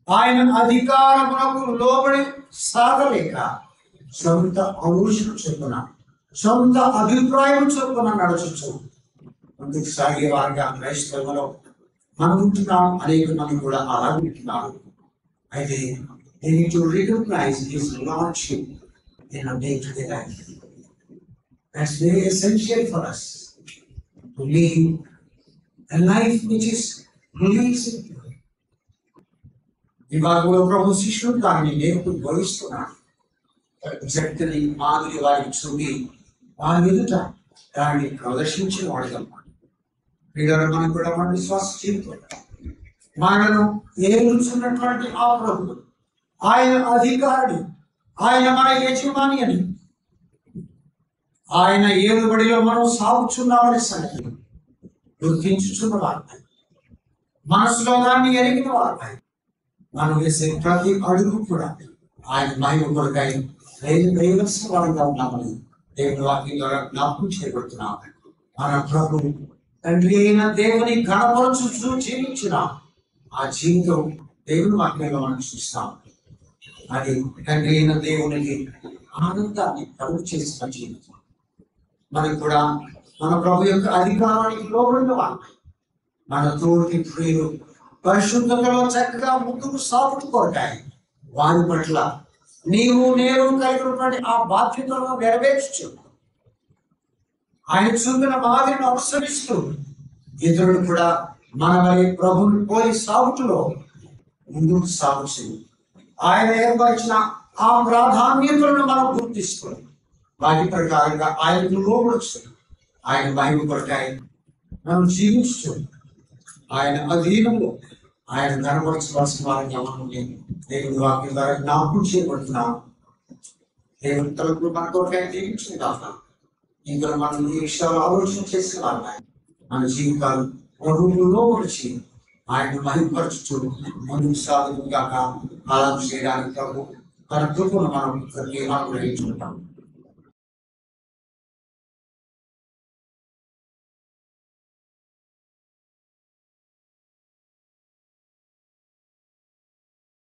ఆయన అధికారములకు లోబడి సాగలేక సొంత ఆలోచన చొప్పున, సొంత అభిప్రాయం చొప్పున నడుచు ముందుకు సాగే వారిగా క్రైస్తవులో మనం ఉంటున్నాం. అనేక మంది కూడా అలా ఉంటున్నారు. అయితే they need to recognize his lordship in our day-to-day life. That's very essential for us to live a life which is pleasing to him. ఈ భాగంలో ప్రభు శిష్యుడు దాన్ని నేర్పు బోధిస్తున్నాడు. శక్తిని మాదిరి వారికి చూపి వారి ఎదుట దాన్ని ప్రదర్శించిన వాడుగా. మనం కూడా మన విశ్వాస జీవితం మనను ఏలుచున్నటువంటి ఆ ప్రభు, ఆయన అధికారి, ఆయన మన యజమాని అని, ఆయన ఏలుబడిలో మనం సాగుచున్నామని సంగతి గుర్తించుచున్న వారిపై, మనసులో దాన్ని ఎరిగిన వారిపై మనం వేసే ప్రతి అడుగు కూడా ఆయన మహిమ కొరకై వేయవలసిన వారంగా ఉన్నామని దేవుని వాక్యం ద్వారా జ్ఞాపకం చేయబడుతున్నాం. మన ప్రభు తండ్రి అయిన దేవుని గణపరచు జీవించిన ఆ జీవితం దేవుని వాక్యంలో మనం చూస్తాం. అది తండ్రి అయిన దేవునికి ఆనందాన్ని కలుగు చేసిన జీవితం. మనకు కూడా మన ప్రభు యొక్క అధికారానికి లోబడిన వాళ్ళు, మన తోటి ప్రియులు పరిశుద్ధతలో చక్కగా ముందుకు సాగుతూ కొరకాయి వారి పట్ల నీవు నేను కలిగినటువంటి ఆ బాధ్యతలను నెరవేర్చు ఆయన చూపిన మాదిరిని అనుసరిస్తూ ఇతరులు కూడా మన వల్ల ప్రభుని పోలి సాగుతులో ముందుకు సాగుచు ఆయన ఏర్పరిచిన ఆ ప్రాధాన్యతలను మనం గుర్తిస్తున్నాం. వాటి ప్రకారంగా ఆయనకు లోబడచ్చు, ఆయన మహిమ కొరకాయ మనం జీవించు, ఆయన అధీనంలో ఆయన కనబరచవలసిన వారిని ఎవరు దేవుని వాక్యం ద్వారా జ్ఞాపకం చేయబడుతున్నాం. దేవుని తరపున మన కొరకాయ జీవించిన కాక ఇంకా మనం ఈ విషయాలు ఆలోచన చేసిన వారు మన జీవితాలు ప్రభువులో వచ్చి ఆయన మహిమపరచు ముందుకు సాగుగాక ఆలోచన చేయడానికి ప్రభు తన కృపను మనం గ్రహించుకుంటాం.